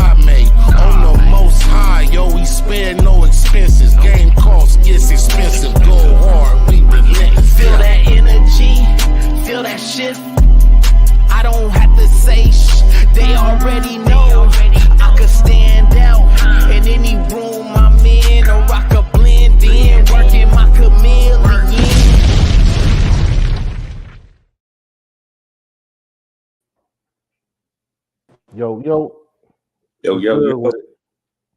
God made. On the most high, yo, we spare no expenses. Game cost gets expensive. Go hard, we relentless. Feel that energy, feel that shift. I don't have to say they already know. I could stand out in any room I'm in, or I could blend in, working my chameleon. Yo.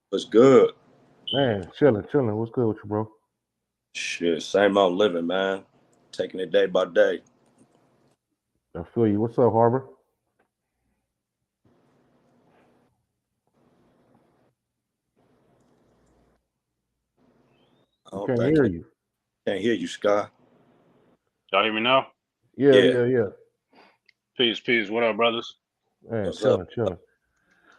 What's good? Man, chilling. What's good with you, bro? Shit, same old living, man. Taking it day by day. I feel you. What's up, Harbor? I can't hear you. Can't hear you, Sky. Y'all hear me now? Yeah. Peace. What up, brothers? Man, chilling.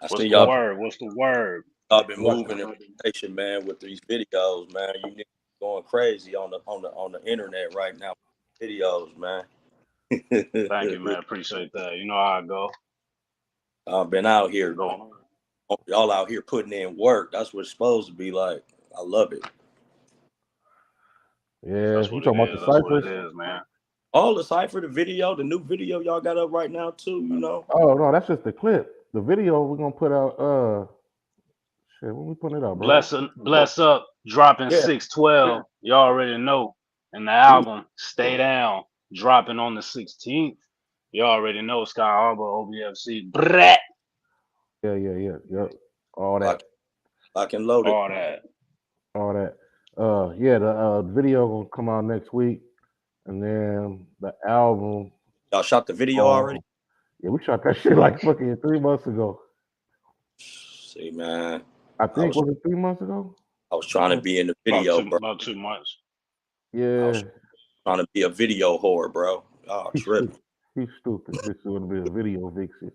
What's the word? I've been moving information, man, with these videos, man. You niggas going crazy on the internet right now. Videos, man. Thank you, man. Appreciate that. You know how I go. I've been out here. Y'all out here putting in work. That's what it's supposed to be like. I love it. Yeah, you talking about the ciphers? That's what it is, man. All the cipher, the video, the new video y'all got up right now too, you know. Oh no, that's just the clip. The video we're gonna put out. Shit, when we putting it out, bro? Bless up, dropping 6/12. You already know. And the album Stay Down, dropping on the 16th. You already know. Sky Harbor, OBFC. Brat. Yeah. All that. I can load it. All that. The video gonna come out next week, and then the album. Y'all shot the video already? Yeah, we shot that shit like fucking 3 months ago. See, man. I think was it 3 months ago? I was trying to be in the video, bro. About 2 months. Yeah. I was trying to be a video whore, bro. Oh, trip. He's stupid. This is gonna be a video vixen.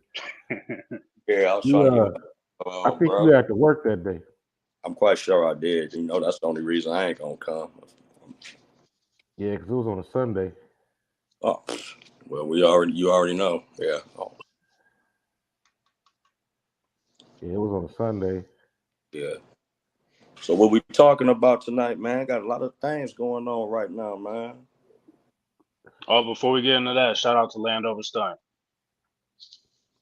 Yeah, I was trying to. I think you had to work that day. I'm quite sure I did. You know, that's the only reason I ain't gonna come. Yeah, because it was on a Sunday. Oh, well, you already know. Yeah. Oh. Yeah, it was on a Sunday. Yeah. So what we talking about tonight, man? Got a lot of things going on right now, man. Oh, before we get into that, shout out to Landover Stein.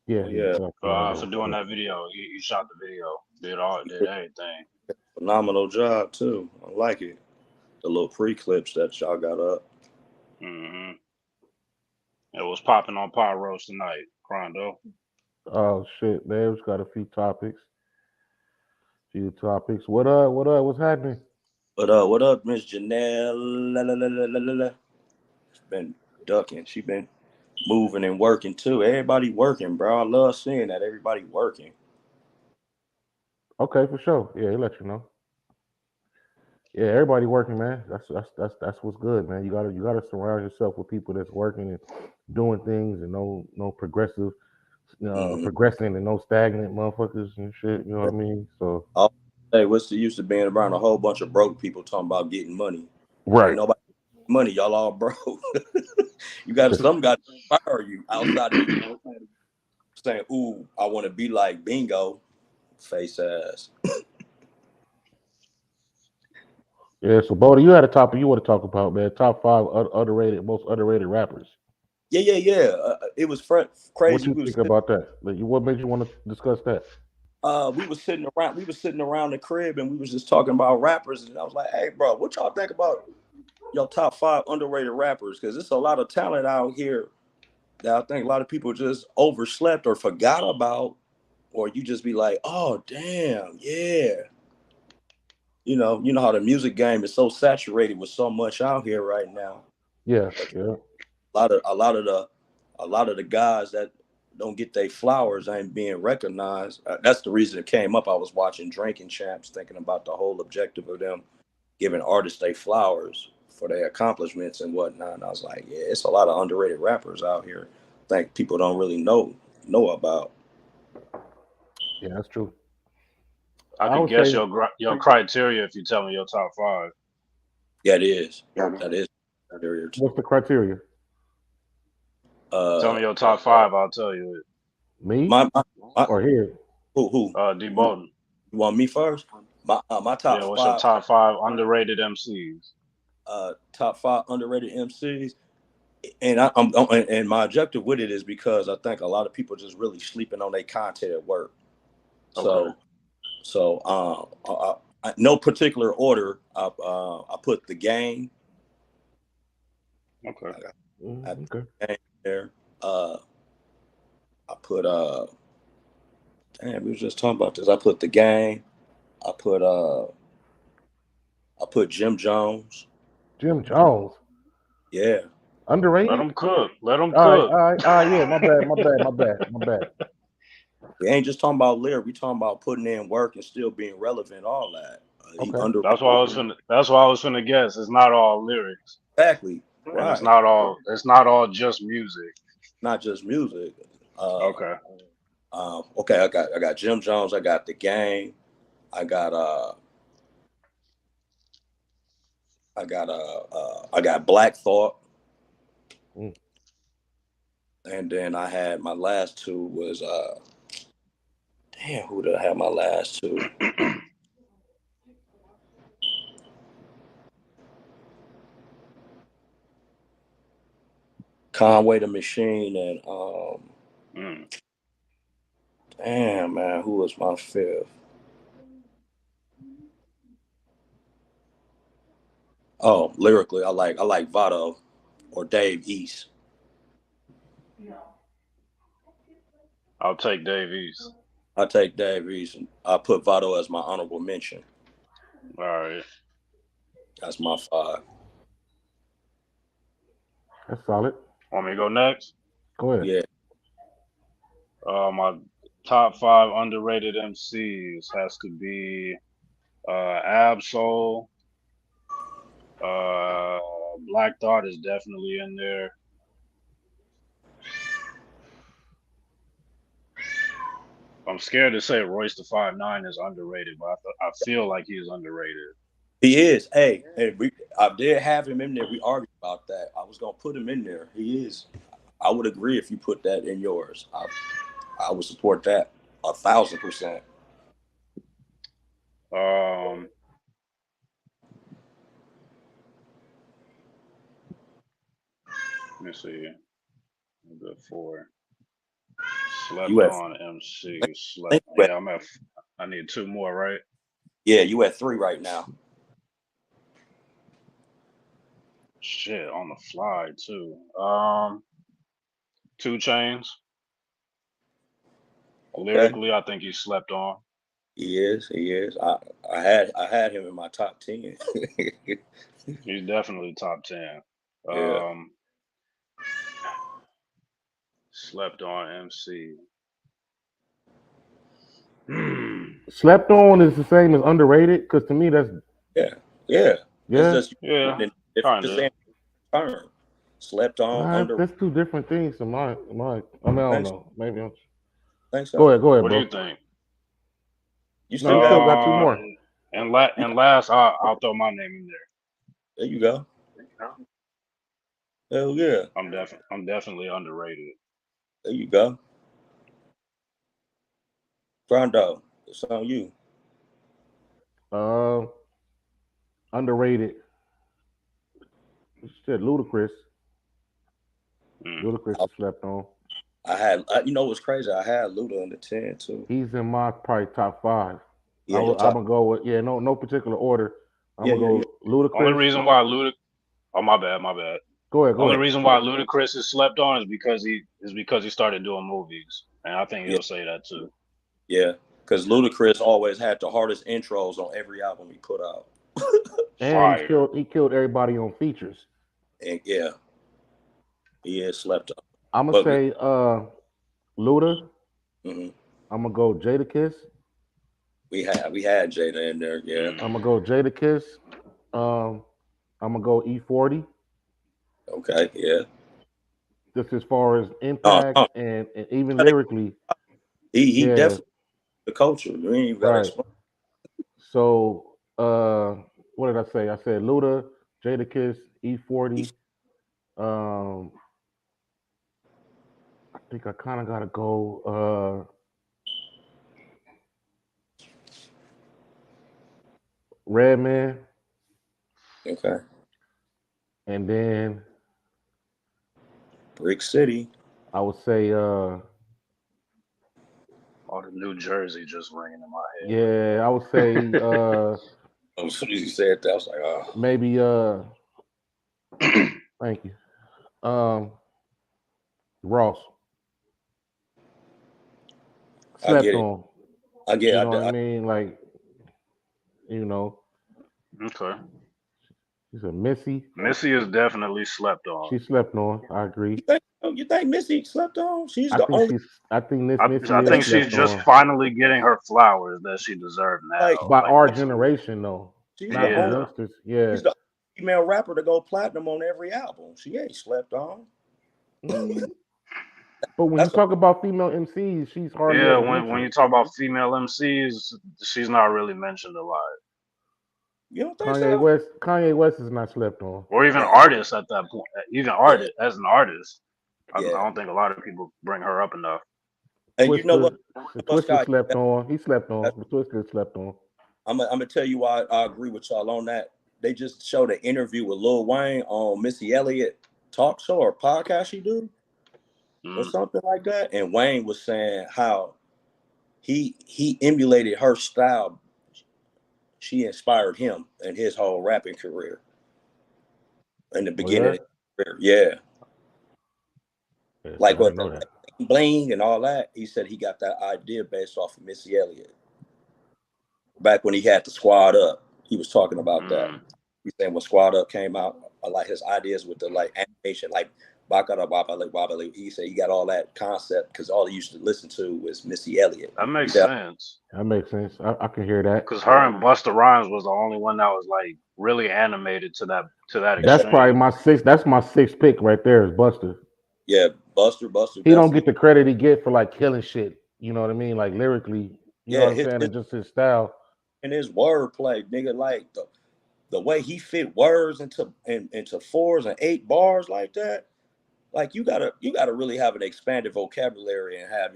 Yeah. For doing that video. You shot the video. Did everything. Phenomenal job too. I like it. The little pre-clips that y'all got up. Mm-hmm. It was popping on PotRoast tonight, Crondo. Oh shit, man. We've got a few topics. What up? What's happening? What up, Miss Janelle? She's been ducking. She been moving and working too. Everybody working, bro. I love seeing that. Everybody working. Okay, for sure. Yeah, he'll let you know. Yeah, everybody working, man. That's what's good, man. You gotta surround yourself with people that's working and doing things, and no progressive, progressing, and no stagnant motherfuckers and shit. You know what I mean? So, hey, what's the use of being around a whole bunch of broke people talking about getting money? Right. Ain't nobody money, y'all all broke. Some got to fire you outside of you saying, "Ooh, I want to be like Bingo." Face ass. Yeah, so Bodie, you had a topic you want to talk about, man. Top 5 most underrated rappers. Yeah. It was crazy. What you think about that? What made you want to discuss that? We was sitting around the crib and we was just talking about rappers, and I was like, "Hey, bro, what y'all think about your top 5 underrated rappers? Because there's a lot of talent out here that I think a lot of people just overslept or forgot about, or you just be like, oh damn, yeah." You know how the music game is so saturated with so much out here right now. Yeah. A lot of the guys that don't get their flowers ain't being recognized. That's the reason it came up. I was watching Drinking Champs, thinking about the whole objective of them giving artists their flowers for their accomplishments and whatnot. And I was like, yeah, it's a lot of underrated rappers out here. I think people don't really know about. Yeah, that's true. I can guess your criteria if you tell me your top 5. Yeah, it is. That is. What's the criteria? Tell me your top 5. I'll tell you it. Me? Or here? Who? D Bolton. You want me first? My top Yeah, what's your five. top 5 underrated MCs? Top 5 underrated MCs. And and my objective with it is because I think a lot of people just really sleeping on their content at work. Okay. No particular order. I put the game. Okay. I put Okay. the game there. I put damn, we was just talking about this. I put the game. I put Jim Jones. Jim Jones. Yeah. Underrated? Let them cook. Let them All right, cook. all right, all right. Yeah, my bad. We ain't just talking about lyric. We talking about putting in work and still being relevant. All that. He Okay. underrated. That's why I was finna guess. It's not all lyrics. Exactly. And it's Right. not all just music. Not just music. Okay. Okay. I got Jim Jones. I got the game. I got I got Black Thought. Mm. And then I had my last two was damn, who did I have my last two? Conway the Machine and damn man, who was my fifth? Oh, lyrically, I like Vado or Dave East. I'll take Dave East. I take Dave East. And I put Vado as my honorable mention. All right. That's my 5. That's solid. Want me to go next? Go ahead. Yeah. My top 5 underrated MCs has to be Absol. Black Thought is definitely in there. I'm scared to say Royce the 5'9" is underrated, but I feel like he is underrated. He is. Hey, I did have him in there. We argued about that. I was gonna put him in there. He is. I would agree if you put that in yours. I would support that 1,000%. Let me see. Good 4. Slept You at on MC. think you at, Yeah, I need 2 more, right? yeah, you at 3 right now. Shit, on the fly too. 2 Chains. Okay. Lyrically, I think he slept on. He is. He is. I had him in my top 10. He's definitely top 10. Yeah. Slept on MC. Slept on is the same as underrated because to me that's Yeah. Yeah. yeah. It's just Yeah, it's the same term. Slept on under. That's 2 different things. I mean, I don't know. Maybe I'm. Think so. Go ahead, What bro. do you think? You No, still you got still got 2 more. And last, I'll throw my name in there. There you go. Hell yeah. I'm definitely underrated. There you go. Brondo, it's on you. Underrated. Shit, Ludacris. Ludacris is slept on. You know what's crazy? I had Luda in the 10 too. He's in my probably top 5. Yeah, I'm gonna go with no particular order. I'm gonna go Ludacris. Only reason why oh my bad. Go ahead. Only reason why Ludacris is slept on is because he started doing movies, and I think he'll say that too. Yeah, because Ludacris always had the hardest intros on every album he put out. And he killed everybody on features. And yeah, he is slept on. I'm gonna say Luda. Mm-hmm. I'm gonna go Jadakiss. We had Jada in there. Yeah. I'm gonna go Jadakiss. I'm gonna go E40. Okay. Yeah. Just as far as impact and even lyrically, he definitely the culture. You ain't even gotta explain. So what did I say? I said Luda, Jadakiss, E40. I think I kind of gotta go. Redman, Okay. and then Brick City. I would say, All the New Jersey just ringing in my head. yeah, I would say, As soon as you said that, I was like, oh. maybe, thank you, Ross. I Slept get it. on. I get You it. know what I mean? Like, you know, Okay. she's a Missy. Missy is definitely slept on. She slept on. I agree. You think Missy slept on? She's I the think only. she's. I think Miss I Missy think is she's slept just on finally getting her flowers that she deserved now. Like, by Like, our generation, though. She's Not the the only. youngsters. Yeah. She's the female rapper to go platinum on every album. She ain't slept on. Mm. But when you That's talk about female MCs, she's hardly yeah, ever when mentioned. you talk about female MCs, she's not really mentioned a lot. You don't think so? Kanye West is not slept on. Or even Nah. artists at that point. Even artist as an artist. I Yeah. don't think a lot of people bring her up enough. And you know what? Twister Scott, slept on. He slept on. Twister slept on. I'm gonna tell you why I agree with y'all on that. They just showed an interview with Lil Wayne on Missy Elliott talk show or podcast she do or something like that. And Wayne was saying how he emulated her style. She inspired him in his whole rapping career in the beginning of his career. Yeah, Like I what know that. bling and all that. He said he got that idea based off of Missy Elliott. Back when he had the Squad Up, he was talking about that. He's saying when Squad Up came out, like his ideas with the like animation, like Bakara Wabali. He said he got all that concept because all he used to listen to was Missy Elliott. That makes sense. That makes sense. I can hear that. Because her and Busta Rhymes was the only one that was like really animated to that extent. That's probably my sixth. That's my sixth pick right there is Buster. Yeah, Buster. He don't get the credit he get for like killing shit. You know what I mean? Like lyrically. You know what I'm saying? And just his style. And his wordplay, nigga, like the way he fit words into 4s and 8 bars like that. Like you gotta really have an expanded vocabulary and have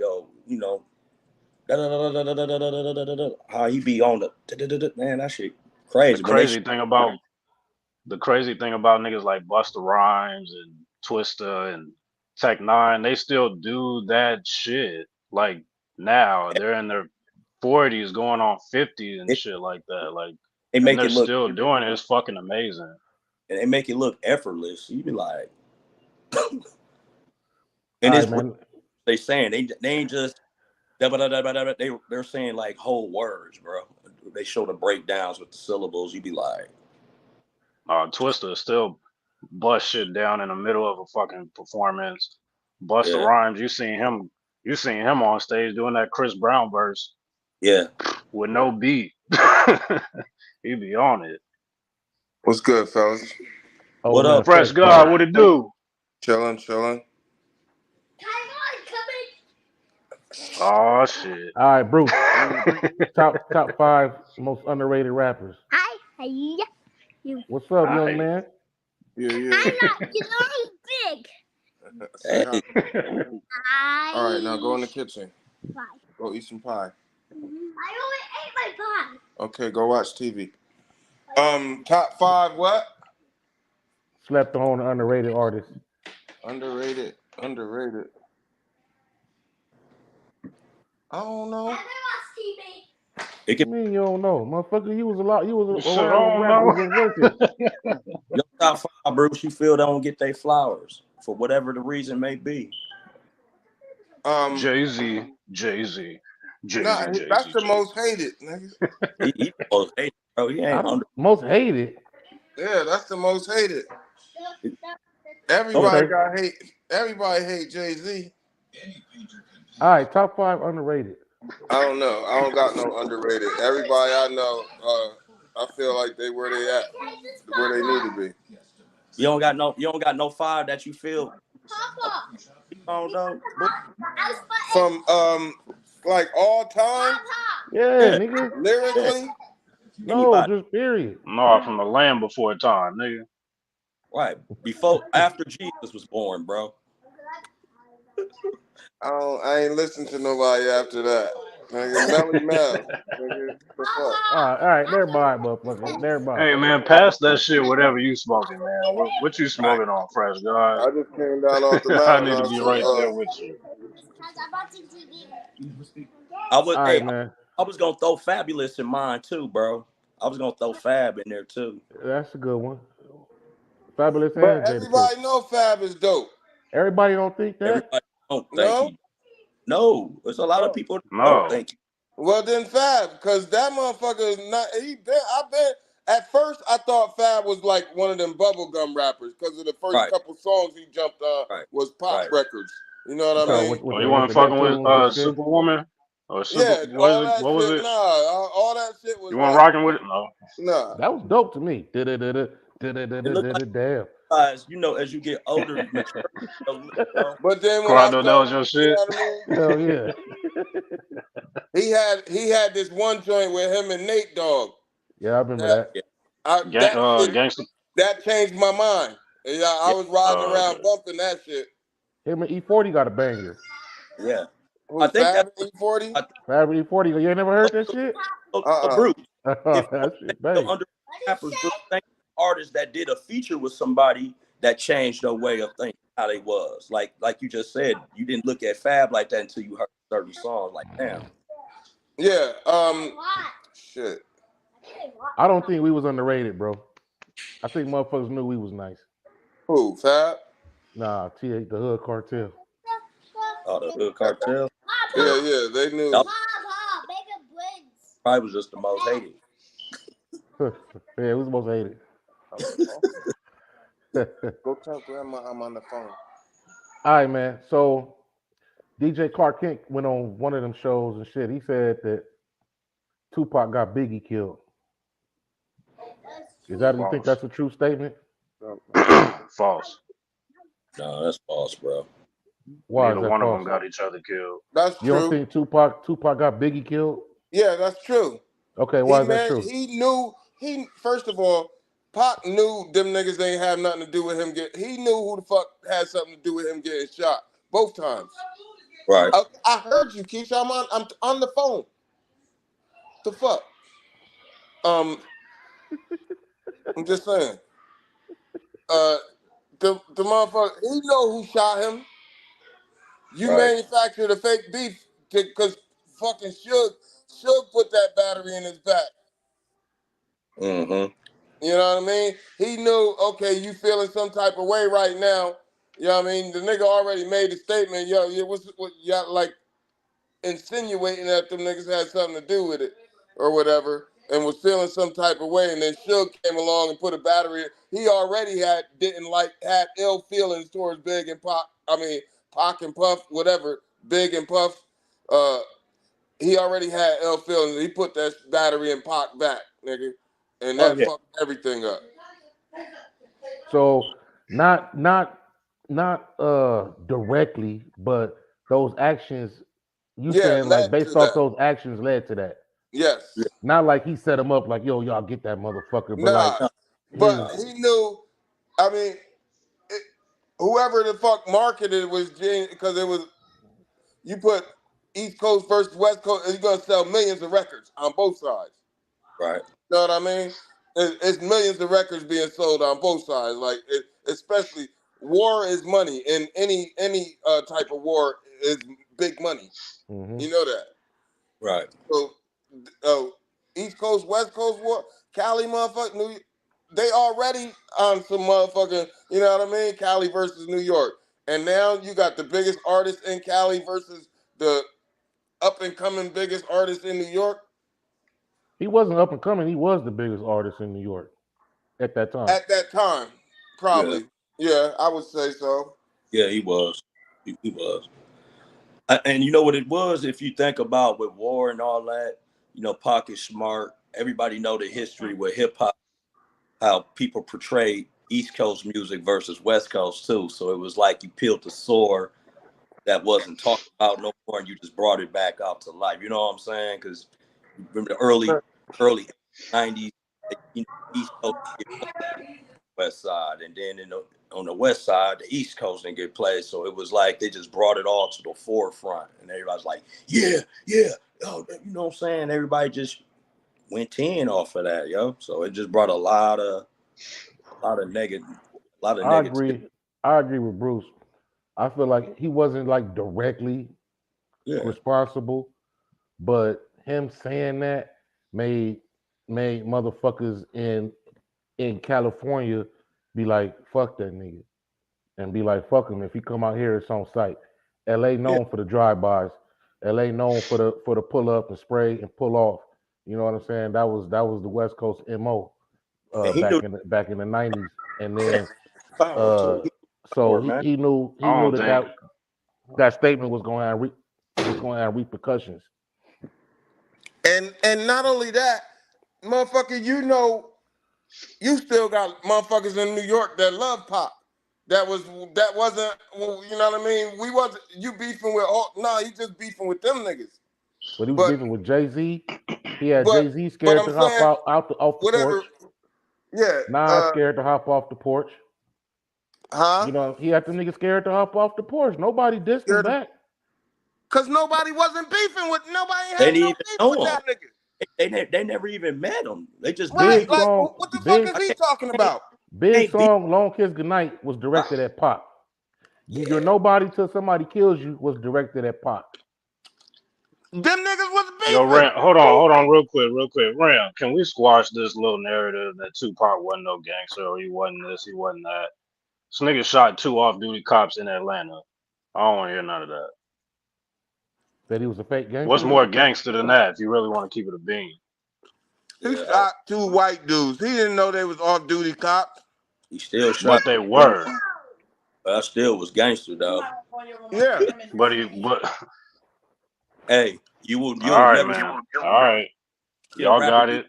how he be on the man, that shit crazy. The crazy thing about niggas like Busta Rhymes and Twista and Tech Nine, they still do that shit. Like now they're in their 40s, going on 50 and shit like that. Like they're still doing it. It's fucking amazing. And they make it look effortless. You be like, and it's they saying they ain't just they're saying like whole words, bro. They show the breakdowns with the syllables. You be like, Twista still bust shit down in the middle of a fucking performance. Busta Rhymes, you seen him on stage doing that Chris Brown verse. Yeah. With no beat. He be on it. What's good, fellas? What up? Fresh God, what it do? Chilling. Oh shit. All right, Bruce. top 5 most underrated rappers. Hi. What's up, young man? Yeah. I'm not big. All right, now go in the kitchen. Why? Go eat some pie. I only ate my pie. Okay, go watch TV. Top 5 what? Slept on underrated artist. Underrated. I don't know. I watch TV. it can mean you don't know, motherfucker? You was Shit, I don't know. your top 5, Bruce, you feel they don't get their flowers for whatever the reason may be. Jay-Z. Nah, that's the most hated, nigga. He the most hated, bro. He ain't most hated. Yeah, that's the most hated. Everybody hate Jay-Z. All right, top 5 underrated. I don't know. I don't got no underrated. Everybody I know, I feel like they where they at, where they need to be. You don't got no 5 that you feel. Papa. Oh no. From like all time. Yeah, nigga. Lyrically. No, just period. No, from the land before time, nigga. Right. After Jesus was born, bro. I ain't listened to nobody after that. Nigga, Melly Mel. Nigga, the fuck? All right, never mind, motherfucker. Never mind. Hey man, pass that shit. Whatever you smoking, man. What you smoking on, Fresh God? I just came down off the I mountain need to on be some, right there with you. I was, All hey, right, man. I was gonna throw Fabulous in mine too, bro. I was gonna throw Fab in there too. That's a good one. Fabulous but and Jada everybody Kiss. know Fab is dope. Everybody don't think that. Everybody don't think No? he. No, there's a lot of people that don't No. think he. Well then Fab, because that motherfucker is not I've been at first I thought Fab was like one of them bubblegum rappers because of the first Right. couple songs he jumped on Right. was pop Right. records. You know what I Oh, mean? with Oh, the, you with wasn't the fucking with Neptunes and shit. Superwoman or Super? Yeah, What all is it? that What was shit. it? Nah, all that shit was You weren't like, rocking with it? No. nah. That was dope to me. It looked like Damn. guys, you know, as you get older, you mature. But then when I Corrado, that started, was your you shit. know what I Hell yeah. mean? He had this one joint with him and Nate Dogg. Yeah, I remember that. That shit, Gangster. that changed my mind. Yeah, I was riding around Okay. bumping that shit. Him and E40 got a banger. Yeah, Who, I think Fab that E40? Fab E40, you ain't never heard that shit? Bruce. If That shit the bang. under rappers, Bruce, think artists that did a feature with somebody that changed their way of thinking how they was. Like you just said, you didn't look at Fab like that until you heard certain songs. Like, damn. Yeah. Shit. I don't think we was underrated, bro. I think motherfuckers knew we was nice. Who? Fab? Nah, the Hood Cartel. Oh, the Hood Cartel. Yeah, they knew. Yep. Probably was just the most hated. Yeah, we was most hated. Go tell grandma I'm on the phone. All right, man. So DJ Clark Kent went on one of them shows and shit. He said that Tupac got Biggie killed. Is that you think that's a true statement? False. No, that's false, bro. Why Neither is that one false? of them got each other killed. That's You true. don't think Tupac got Biggie killed? Yeah, that's true. Okay, why is that true? He knew. First of all, Pac knew them niggas ain't have nothing to do with him he knew who the fuck had something to do with him getting shot both times. Right. I heard you, Keisha. I'm on the phone. The fuck? I'm just saying. The motherfucker, he know who shot him. You manufactured a fake beef because fucking Suge put that battery in his back. Mm-hmm. You know what I mean? He knew, okay, you feeling some type of way right now. You know what I mean? The nigga already made a statement, yo, y'all like insinuating that them niggas had something to do with it or whatever, and was feeling some type of way, and then Suge came along and put a battery. He already had ill feelings towards Big and Pac. I mean, Pac and Puff, whatever, Big and Puff. He already had ill feelings. He put that battery in Pac back, nigga, and that fucked everything up. So not directly, but those actions. Saying like based off those actions led to that. Yes. Not like he set him up like, yo, y'all get that motherfucker. But but he knew. I mean, whoever the fuck marketed it was because it was you put East Coast versus West Coast, you're gonna sell millions of records on both sides. Right. You know what I mean? It's millions of records being sold on both sides. Like especially war is money, and any type of war is big money. Mm-hmm. You know that, right? So, East Coast, West Coast war, Cali, motherfucker, New York, they already on some motherfucking, you know what I mean? Cali versus New York, and now you got the biggest artist in Cali versus the up and coming biggest artist in New York. He wasn't up and coming. He was the biggest artist in New York at that time. At that time, probably. Yeah, I would say so. Yeah, he was. He was. And you know what it was? If you think about with war and all that, you know, Pac is smart. Everybody know the history with hip hop, how people portrayed East Coast music versus West Coast too. So it was like you peeled the sore that wasn't talked about no more, and you just brought it back out to life. You know what I'm saying? Because remember the early 90s, you know, East Coast West Side, and then on the West Side, the East Coast didn't get played. So it was like they just brought it all to the forefront, and everybody's like, yeah, oh, you know what I'm saying? Everybody just went 10 off of that, yo. So it just brought a lot of negative, I agree. I agree with Bruce. I feel like he wasn't like directly responsible, but him saying that made motherfuckers in California be like, fuck that nigga. And be like, fuck him. If he come out here, it's on site. LA known for the drive-bys. LA known for the pull up and spray and pull off. You know what I'm saying? That was the West Coast MO back in the 90s. And then so he knew that statement was going to have repercussions. And not only that, motherfucker, you still got motherfuckers in New York that love Pop. That wasn't, you know what I mean? You beefing with he just beefing with them niggas. But he was beefing with Jay-Z. He had Jay-Z scared to hop off the porch. Yeah. Nas scared to hop off the porch. Huh? You know, he had the nigga scared to hop off the porch. Nobody dissed him back. Cause nobody wasn't beefing with nobody had no beef with that nigga. They never even met him. They just what the fuck is he talking about? Big song, Long Kiss Goodnight was directed at Pop. You're nobody till somebody kills you was directed at Pop. Them niggas was beefing. Yo, Ram, hold on, real quick. Ram, can we squash this little narrative that Tupac wasn't no gangster or he wasn't this, he wasn't that? This nigga shot 2 off-duty cops in Atlanta. I don't want to hear none of that. That he was a fake gangster? What's more gangster than that if you really want to keep it a bean? He shot 2 white dudes. He didn't know they was off-duty cops. He still shot. But they were. But I still was gangster, though. Yeah. But hey, you will all right, man. All right. Y'all got it.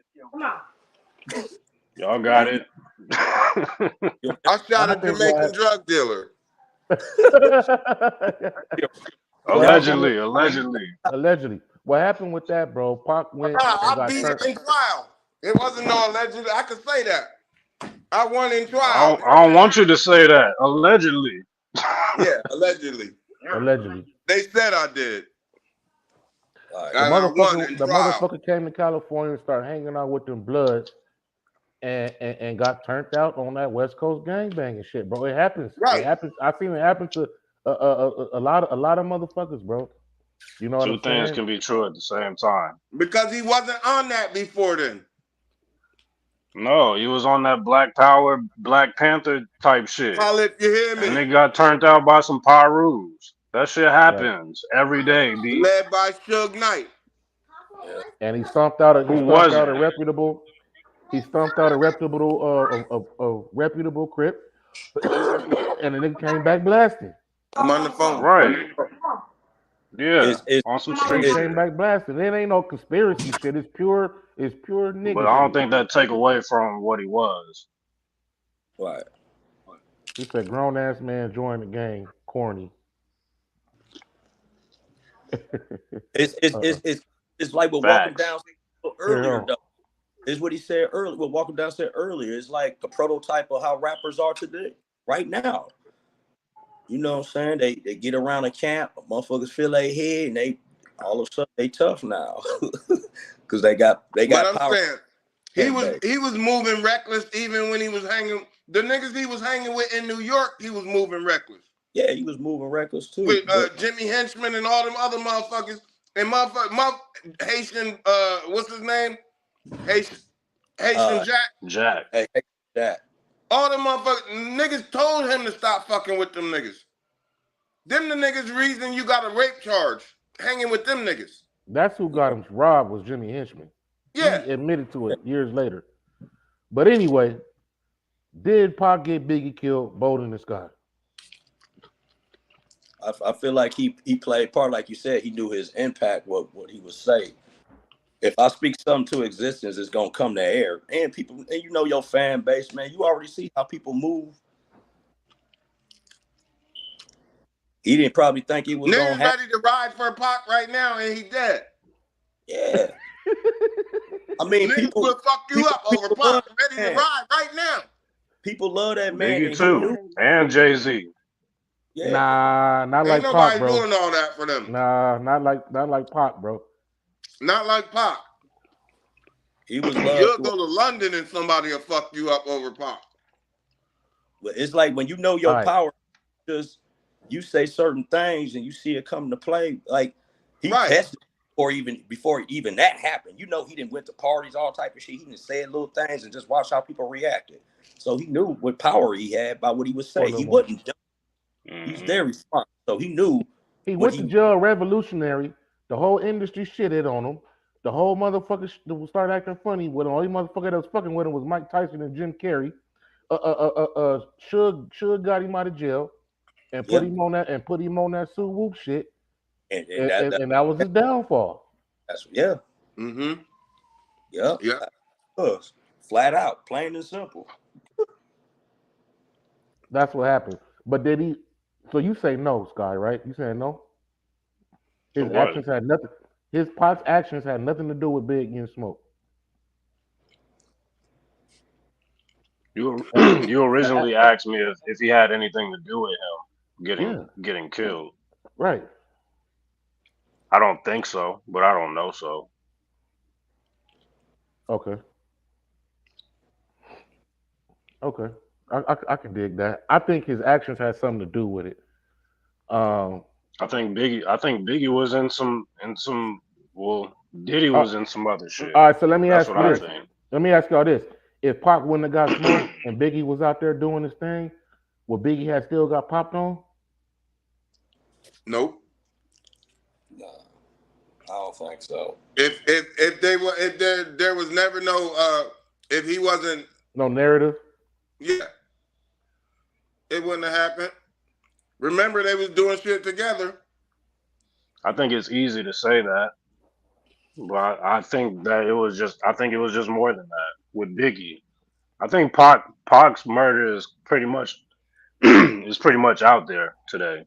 Y'all got it. I shot a Jamaican drug dealer. Allegedly. What happened with that, bro? Pac went. I beat it in trial. It wasn't no allegedly. I could say that. I won in trial. I don't want you to say that. Allegedly. Yeah, allegedly. Allegedly. They said I did. The motherfucker came to California and started hanging out with them Bloods and got turned out on that West Coast gangbanging shit, bro. It happens. Right. It happens. I've seen it happen to a lot of motherfuckers, bro. You know what I'm saying? Two things can be true at the same time. Because he wasn't on that before then. No, he was on that Black Power, Black Panther type shit. I'll let you hear me. And they got turned out by some Pyrus. That shit happens every day, B. Led by Suge Knight. And he stomped out a reputable Crip. And the nigga came back blasting. I'm on the phone. Right. Yeah. On some street shit. Came back blasting. It ain't no conspiracy shit. It's pure nigga. But I don't think that take away from what he was. Right. He said grown ass man joined the gang. Corny. It's like what Walking Down said earlier, though. Is what he said earlier. What Walking Down said earlier is like the prototype of how rappers are today, right now. You know what I'm saying? They get around a camp, motherfuckers feel their head, and they all of a sudden they tough now because they got power. He was moving reckless even when he was hanging. The niggas he was hanging with in New York, he was moving reckless. Yeah, he was moving reckless too. With Jimmy Henchman and all them other motherfuckers. And Haitian, what's his name? Haitian Jack. Jack. Hey, Jack. All them motherfuckers, niggas told him to stop fucking with them niggas. Them the niggas reason you got a rape charge, hanging with them niggas. That's who got him robbed was Jimmy Henchman. Yeah. He admitted to it years later. But anyway, did Pac get Biggie killed? Bold in the sky. I feel like he played part, like you said. He knew his impact, what he would say. If I speak something to existence, it's gonna come to air. And people, and you know your fan base, man. You already see how people move. He didn't probably think he was gonna ready to ride for Pac right now, and he dead. Yeah. I mean, people will fuck you up over Pac. Ready to ride right now. People love that man. Biggie too, and Jay-Z. Yeah. Nah, not like Pac, bro. Ain't nobody doing all that for them. Nah, not like Pac, bro. Not like Pac. He was You'll loved. go to London and somebody will fuck you up over Pac. But it's like when you know your Right. power, just you say certain things and you see it come to play. Like he Right. tested before even that happened. You know, he didn't went to parties, all type of shit. He didn't say little things and just watch how people reacted. So he knew what power he had by what he would say. Well, He no wasn't dumb. He's Mhm. very smart. So he knew He what went to jail revolutionary. The whole industry shitted on him. The whole motherfucker started acting funny with him. All these motherfucker that was fucking with him was Mike Tyson and Jim Carrey. Suge got him out of jail and put Yeah. him on that Sue Whoop shit, and and that was his downfall. that's yeah. Mm-hmm. Yeah. Yeah. That was flat out, plain and simple. That's what happened. But did he? So you say no, Sky? Right? You saying no? His To what? actions had nothing. His Pac's actions had nothing to do with Big getting smoked. You you originally asked me if he had anything to do with him Yeah. getting killed. Right. I don't think so, but I don't know so. Okay. Okay. I can dig that. I think his actions had something to do with it. I think Biggie was in some well, Diddy was in some other shit. All right. So let me That's ask what you I this. think. Let me ask y'all this: if Pac wouldn't have got smoked and Biggie was out there doing his thing, would Biggie have still got popped on? Nope. Nah, I don't think so. If there was never no if he wasn't, No narrative. yeah, it wouldn't have happened. Remember, they was doing shit together. I think it's easy to say that, but I think that it was just more than that with Biggie. I think Pac's murder is pretty much out there today,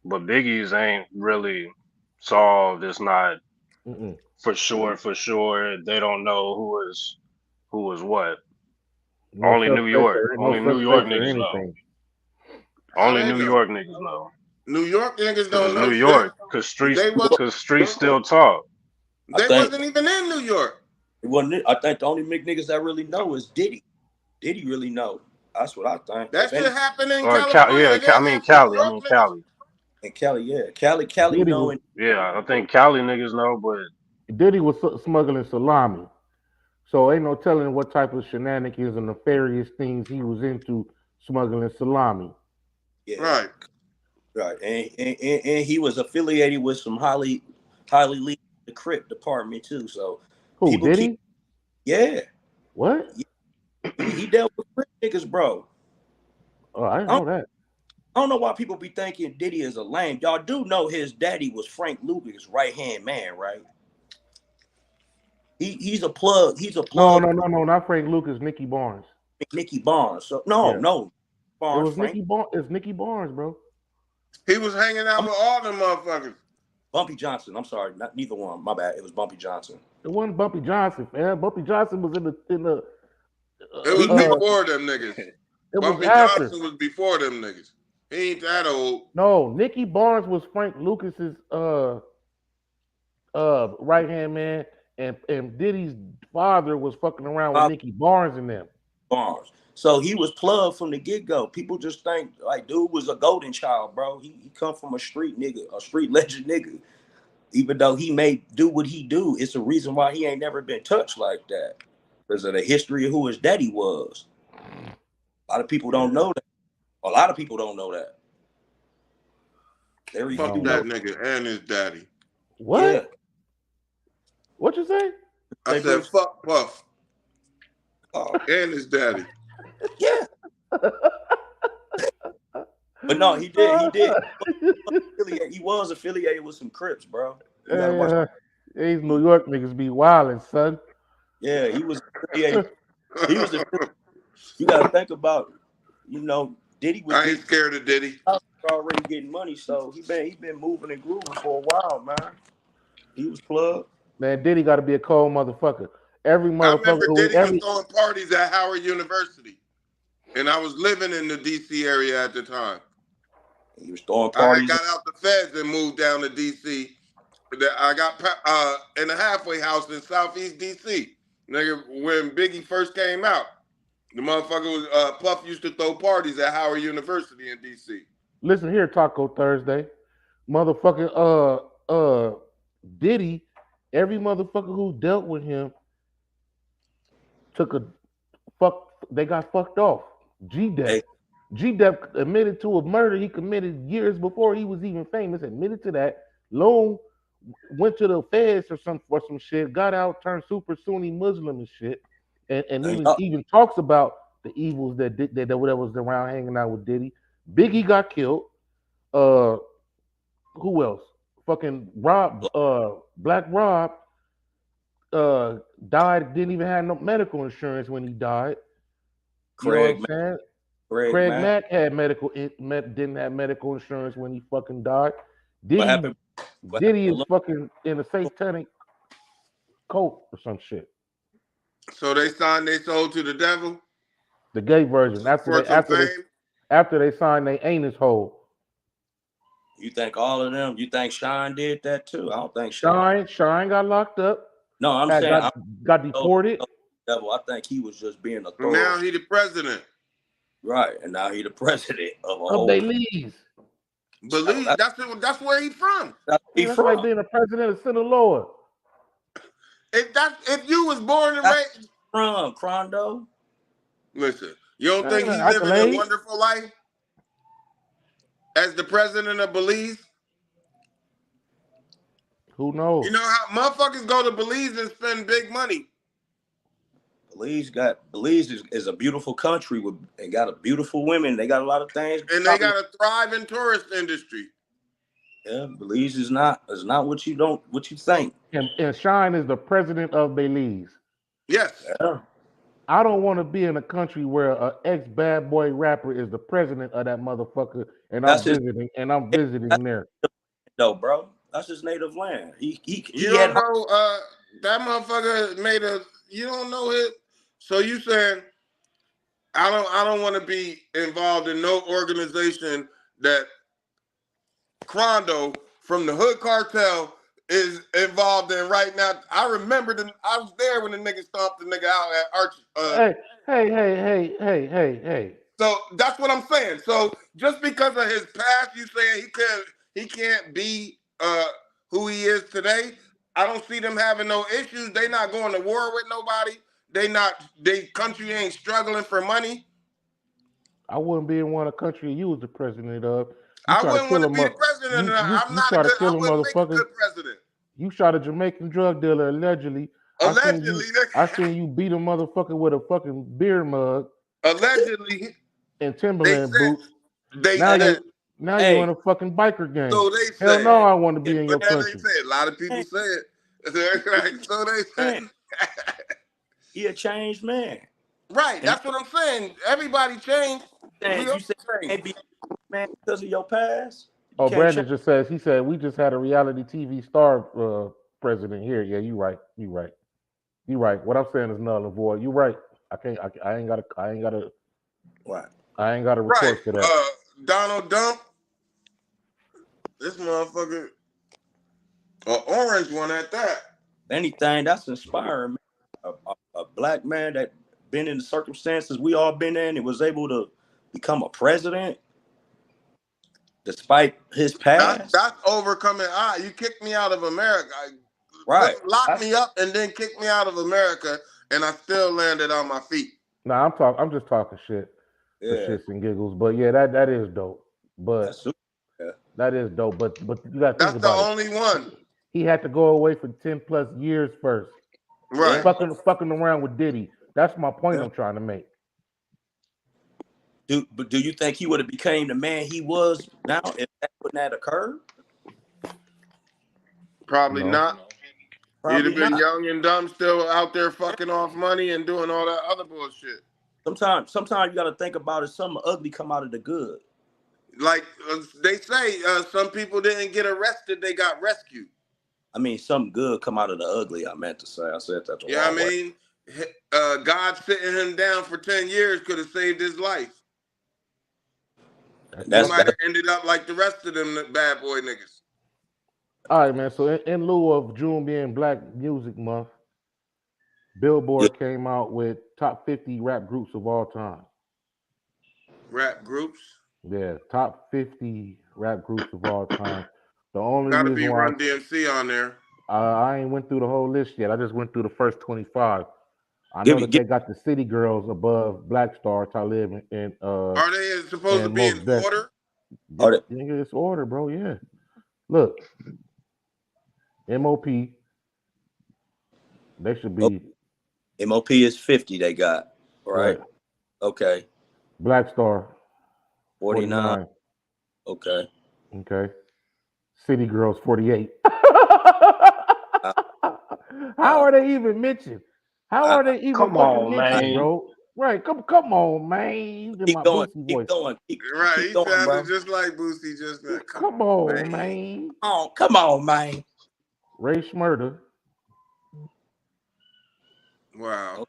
but Biggie's ain't really solved. It's not Mm-mm. for sure. For sure, they don't know who was what. No Only New suspects York. or no Only New York suspects or niggas know. anything. How Only they New know? York niggas know. New York niggas Cause don't it's know New shit. York. Cause streets still talk. They I think- wasn't even in New York. It wasn't. I think the only big niggas that really know is Diddy. Diddy really know. That's what I think. That If shit any- happened in Cali, California. yeah. They I mean asked Cali. New I York mean niggas. Cali. and Cali, yeah, Cali Diddy knowing. Yeah, I think Cali niggas know, but Diddy was smuggling salami, so ain't no telling what type of shenanigans and nefarious things he was into smuggling salami. Yeah, Right. and he was affiliated with some highly legal the Crip department too. So Who people did keep, he? yeah, What? he dealt with Crip niggas, bro. Oh, I didn't I know that. don't know why people be thinking Diddy is a lame. Y'all do know his daddy was Frank Lucas' right hand man, right? He's a plug. He's a No, plug. not Frank Lucas. Nicky Barnes. Nicky Barnes. So Yeah. no, It Barnes. was Frank Nicky Barnes. It's Nicky Barnes, bro. He was hanging out with all them motherfuckers. Bumpy Johnson. I'm sorry, not neither one. My bad. It was Bumpy Johnson. It wasn't Bumpy Johnson, man. Bumpy Johnson was in the. It was uh, before them niggas. It was Bumpy after. Johnson was before them niggas. He ain't that old. No, Nicky Barnes was Frank Lucas's right hand man, and Diddy's father was fucking around with Nicky Barnes and them. Barnes. So he was plugged from the get go. People just think like dude was a golden child, bro. He come from a street nigga, a street legend nigga. Even though he may do what he do, it's a reason why he ain't never been touched like that. Because of the history of who his daddy was. A lot of people don't know that. A lot of people don't know that. Very Fuck few that know. nigga and his daddy. What? Yeah. What you say? I Say said Bruce. fuck Puff Oh, and his daddy. yeah. But no, he did. He was affiliated with some Crips, bro. You gotta watch. These New York niggas be wildin', son. Yeah, he was affiliated. He was. You gotta think about, Diddy was I ain't scared of Diddy. already getting money, so he been moving and grooving for a while, man. He was plugged. Man, Diddy got to be a cold motherfucker. Every I motherfucker remember who Diddy was throwing parties at Howard University, and I was living in the D.C. area at the time. He was throwing I parties. got out the feds and moved down to D.C. that I got in a halfway house in Southeast DC. Nigga, when Biggie first came out, the motherfucker was Puff used to throw parties at Howard University in DC. Listen here, Taco Thursday. Motherfucking Diddy, every motherfucker who dealt with him took a they got fucked off. G-Dep. Hey. G-Dep admitted to a murder he committed years before he was even famous, admitted to that. Lone went to the feds for some shit, got out, turned super Sunni Muslim and shit, and even talks about the evils that was around hanging out with Diddy. Biggie got killed. Who else? Fucking Rob, Black Rob, died. Didn't even have no medical insurance when he died. Craig, you know what I'm saying? Craig Mack had didn't have medical insurance when he fucking died. Diddy is fucking in a satanic cult or some shit. So they signed their soul to the devil. The gay version. After they signed their anus hole. You think all of them? You think Shine did that too? I don't think Shine got locked up. No, I'm saying got deported. Devil. I think he was just being a thorough. Now he the president. Right, and now he the president of a whole. Belize. That's where he's from. That's like being a president of Sinaloa. If you was born and raised from Crondo. Listen, you don't think he's living a wonderful life as the president of Belize? Who knows? You know how motherfuckers go to Belize and spend big money. Belize is a beautiful country and got a beautiful women. They got a lot of things, and they got a thriving tourist industry. Yeah, Belize is not what you think. And Shine is the president of Belize. Yes. Yeah. I don't want to be in a country where an ex-bad boy rapper is the president of that motherfucker, and I'm visiting there. No, bro, that's his native land. You don't know that motherfucker made a. You don't know it. So you saying I don't want to be involved in no organization that Crondo from the Hood Cartel is involved in right now. I remember I was there when the nigga stomped the nigga out at Archie. Hey. So that's what I'm saying. So just because of his past, you saying he can't be who he is today. I don't see them having no issues. They not going to war with nobody. They country ain't struggling for money. I wouldn't be in one country you was the president of. I wouldn't want to be the president. I'm not a good president. You shot a Jamaican drug dealer allegedly. Allegedly. I seen you beat a motherfucker with a fucking beer mug. Allegedly. And Timberland boots. Now hey, you're in a fucking biker gang. So they say. Hell no, I want to be in your country. They say. A lot of people say it. So they say. He a changed man. Right. That's what I'm saying. Everybody changed. You said can't be man because of your past. Oh, Brandon just says, he said, we just had a reality TV star president here. Yeah, you right. What I'm saying is null and void. You right. I ain't got to what? I ain't got to report to that. Donald Dump. This motherfucker, an orange one at that. Anything that's inspiring, a black man that been in the circumstances we all been in and was able to become a president despite his past. That's overcoming. You kicked me out of America. Right. Locked me up and then kicked me out of America, and I still landed on my feet. Nah, I'm just talking shit for shits and giggles. But yeah, that is dope. But that is dope. But you got to think about it. That's the only one. He had to go away for 10 plus years first. Right. Fucking around with Diddy. That's my point I'm trying to make. Do you think he would have became the man he was now if that wouldn't have occurred? Probably not. He'd have been young and dumb, still out there fucking off money and doing all that other bullshit. Sometimes you got to think about it. Something ugly come out of the good. Like they say, some people didn't get arrested; they got rescued. I mean, something good come out of the ugly. I meant to say. I said that. Yeah, I mean, God sitting him down for 10 years could have saved his life. He might have ended up like the rest of them bad boy niggas. All right, man. So in lieu of June being Black Music Month, Yeah. Billboard came out with top 50 rap groups of all time. Rap groups. Yeah, top 50 rap groups of all time. The only Got to reason be why Run DMC on there. I ain't went through the whole list yet. I just went through the first 25. I Give know me, that give, they got the City Girls above Black Star, Talib, Are they supposed to and be in Most Def. order? are they, Nigga, it's order, bro. Yeah. Look, MOP, they should oh, be MOP is 50 they got, right. right? Okay. Black Star, 49. 49. Okay. Okay. City Girls, 48. I, How are they even mentioned? How I, are they even Come fucking on, I mentioned, man. bro? Right. Come on, man. In keep my going, Boosie keep voice. going, Right. keep He going, sounded bro. just like Boosie just now. Come Come on, on, man. man. Oh, come on, man. Ray Schmurder. Wow.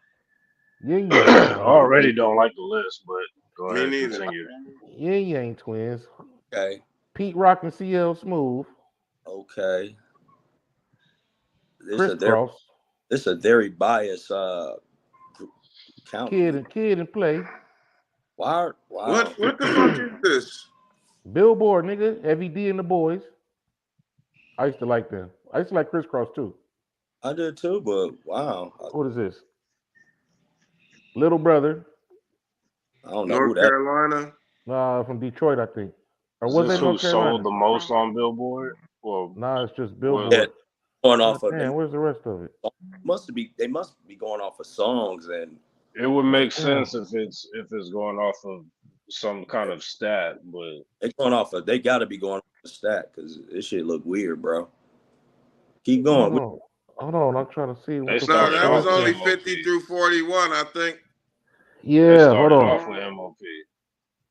Yin Yang I Twins. already don't like the list, but go Me ahead, neither. continue. Yin Yang Twins. Okay, Pete Rock and CL Smooth. okay. This a very, Crisscross. this a very biased count. Kid and Play. Wow, wow. What the fuck is this? Billboard, nigga. Heavy D and the Boys. I used to like them. I used to like Crisscross too. I did too, but wow, What is this? Little Brother. I don't know who North that. Carolina. From Detroit, I think. Or Is was this it who North sold Carolina? the most on Billboard? Well, Nah, it's just what? Yeah, Billboard. going God off of damn, them. where's the rest of it? They must be going off of songs and It would God make damn. sense if it's going off of some kind of stat, but they got to be going off the stat because this shit look weird, bro. Keep Hold going. on. Hold on. I'm trying to see they what the No, fuck started that did was it off with only say. MOP. 50 through 41, I think. They Yeah, hold started on. off with MOP.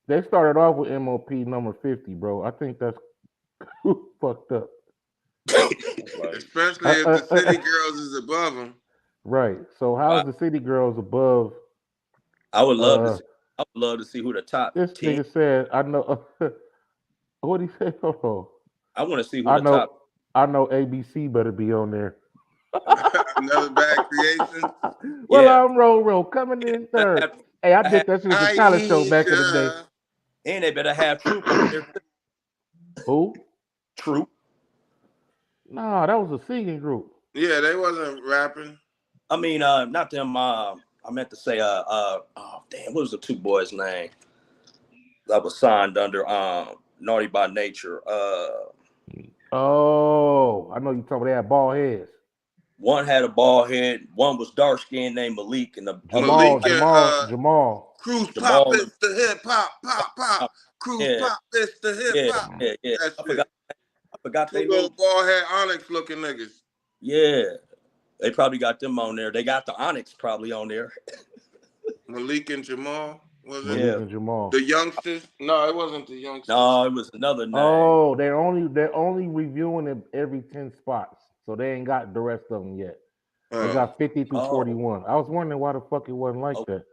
They started off with MOP number 50, bro. I think that's fucked up. Like, Especially Uh, if uh, the uh, City Girls is above them. right. So Wow. how's the City Girls above? I would love to Uh, see. I would love to see who the top this 10. nigga said, I know. What he say? Hold on. I want to see who the I top. I know ABC better be on there. Another bad creation. Well, Yeah, I'm roll coming and in third. have, Hey, I I did have, that shit as a talent show back in the day. Aisha. and they better have Troop on there. Who? Troop. Nah, that was a singing group. Yeah, they wasn't rapping. I mean, not them. I meant to say, oh damn, what was the two boys' name that was signed under Naughty by Nature? Oh, I know you talking about they had bald heads. One had a bald head. One was dark skinned named Malik, and the other was Jamal, Malik like and Jamal. Cruise Pop, Jamal. it's the hip hop, pop, pop. Cruise Yeah, Pop, it's the hip yeah, hop. yeah. That I shit. forgot Two they little little. bald head Onyx looking niggas. Yeah, they probably got them on there. They got the Onyx probably on there. Malik and Jamal. Was it Malik Yeah. and Jamal. the youngsters? No, it wasn't the youngsters. No, it was another name. Oh, they're only reviewing it every 10 spots. So they ain't got the rest of them yet. They got 50 through Oh, 41. I was wondering why the fuck it wasn't like that.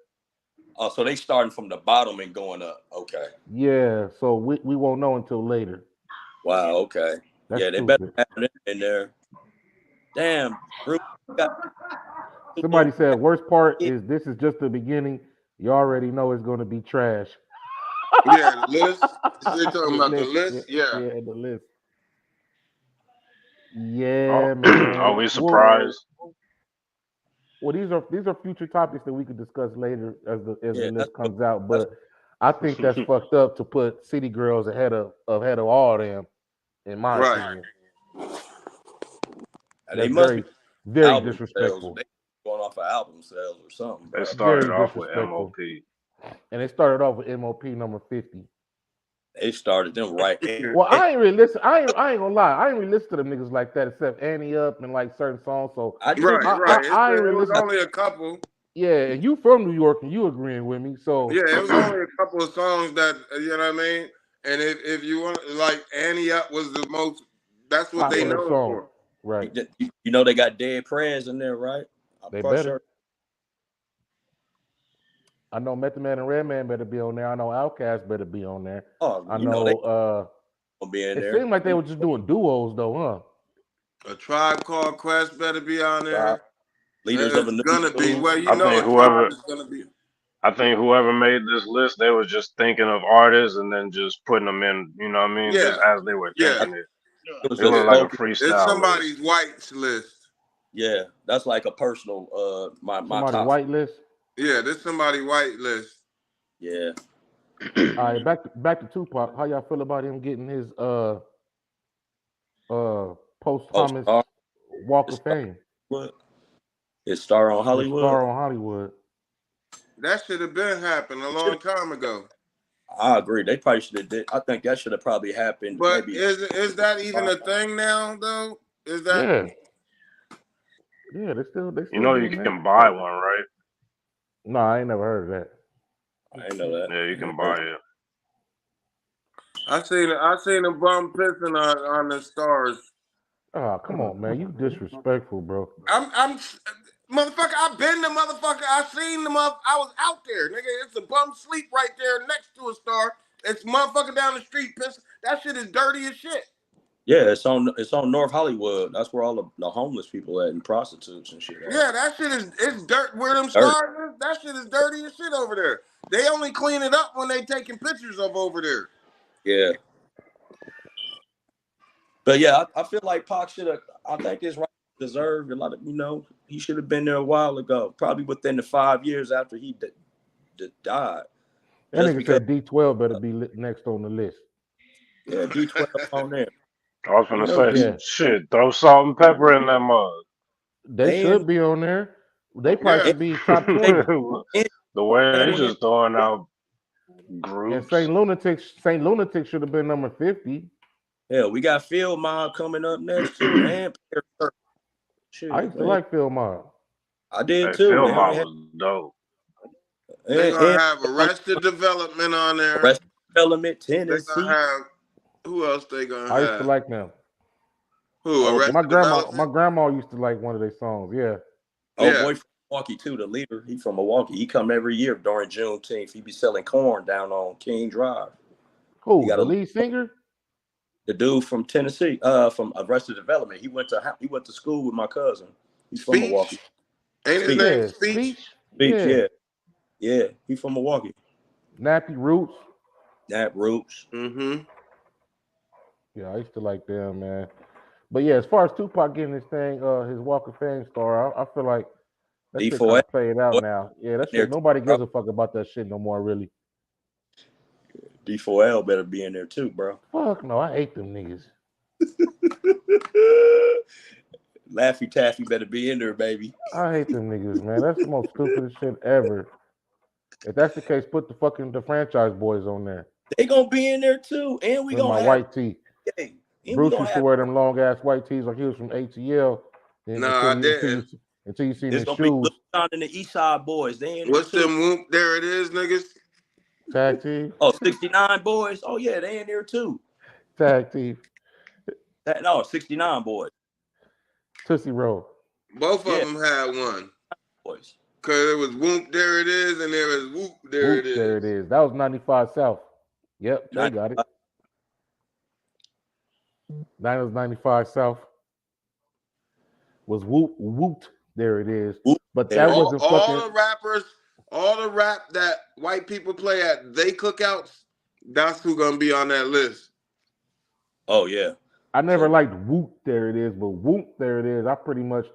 oh, so they starting from the bottom and going up. Okay. Yeah, so we won't know until later. Wow. Okay. That's Yeah, they better stupid. have them in there. Damn, Bruce got two Somebody little said worst part kids. is this is just the beginning. You already know it's gonna be trash. Yeah, the list. They talking The about the list, list. Yeah. the list. are, Yeah, are man. we surprised? Well, these are future topics that we could discuss later as the Yeah, list comes out. that's But I think that's fucked up to put City Girls ahead of all of them, in my Right. opinion. they That's must be very album sales. disrespectful. They going off of album sales or something, They bro. started Very off with disrespectful. MOP. And it started off with MOP number 50. They started them right. Well, I ain't really listen. I ain't gonna lie. I ain't really listen to them niggas like that except Annie Up and like certain songs. So I do. Right. I ain't It really was listen. only a couple. Yeah, and you from New York and you agreeing with me. So Yeah, it was only a couple of songs that you know what I mean. And if you want, like Annie Up was the most. That's what they popular know song. for. Right. You know they got Dead Prayers in there, right? They For better. sure. I know Method Man and Redman better be on there. I know Outkast better be on there. Oh, I you know they know gonna be in it there. seemed like they were just doing duos though, huh? A Tribe Called Quest better be on there. Leaders of a It's new gonna be. school. Well, you I know, think a tribe is gonna be. whoever made this list, they was just thinking of artists and then just putting them in. You know what I mean? Yeah, Just as they were yeah. thinking it. It was It just looked like a spoken. It's freestyle list. somebody's whites list. Yeah, that's like a personal. My Somebody top. white list. Yeah, this somebody white list. Yeah. All right, back to Tupac. How y'all feel about him getting his posthumous Star. Walk His of Fame? What? His star on His Hollywood. star on Hollywood. That should have been happened a long time ago. I agree. They probably should have did. I think that should have probably happened. But Maybe. is that even a thing now though? Is that Yeah, they still You know, you doing that. can buy one, right? No, I ain't never heard of that. I didn't know that. Yeah, you can buy it. I seen a bum pissing on the stars. Oh, come on, man. You disrespectful, bro. I'm motherfucker, I've been the motherfucker. I seen the mother. I was out there, nigga. It's a bum sleep right there next to a star. It's motherfucker down the street pissing. That shit is dirty as shit. Yeah, it's on North Hollywood. That's where all the homeless people at and prostitutes and shit. Yeah, that shit it's dirt. Where them stars is, that shit is dirty as shit over there. They only clean it up when they taking pictures of over there. Yeah. But yeah, I feel like Pac should have. I think his right deserved a lot of. He should have been there a while ago. Probably within the 5 years after he died. That nigga said D12 better be next on the list. Yeah, D12 on there. I was gonna say, shit, throw salt and pepper in that mug. They should be on there. They probably should be top 20. The way they just throwing out groups. And Saint Lunatic should have been number 50. Yeah, we got Phil Mob coming up next too, man. I used to like Phil Mob. I did too. Phil Mob was dope. They're gonna have Arrested Development on there. Arrested Development, Tennessee. They're gonna have who else they gonna have? I used to like them. Who? Arrested my Development? grandma used to like one of their songs. Yeah. Boy from Milwaukee too, the leader. He from Milwaukee. He come every year during Juneteenth. He be selling corn down on King Drive. Who? The lead singer? The dude from Tennessee, from Arrested Development. He went to school with my cousin. He's from Milwaukee. Ain't his name Speech? Speech, yeah. He from Milwaukee. Nappy Roots. Nap Roots. Mm-hmm. Yeah, I used to like them, man. But yeah, as far as Tupac getting his thing, his Walk of Fame star, I feel like that shit kind of faded out now. Yeah, that shit. Nobody gives a fuck about that shit no more, really. D4L better be in there too, bro. Fuck no, I hate them niggas. Laffy Taffy better be in there, baby. I hate them niggas, man. That's the most stupidest shit ever. If that's the case, put the franchise boys on there. They gonna be in there too, and we gonna my have white tee. Yeah, Bruce used to wear them long ass white tees like he was from ATL. No, I didn't. Until you see there's the gonna be shoes. Lil and the East Side Boys. They in What's there too. them whoop? There it is, niggas. Tag team. Oh, 69 Boys. Oh yeah, they in there too. Tag team. 69 Boys. Tootsie Roll. Both of them had one. Boys. Cause it was whoop, there it is, and there was whoop, there Whoop, it is. There it is. That was 95 South. Yep, they got it. That was 95 South. Was whooped. There it is. But that wasn't fucking. All the rappers, all the rap that white people play at they cookouts, that's who gonna be on that list. Oh yeah. I never liked Whoop There It Is, but Whoop There It Is, I pretty much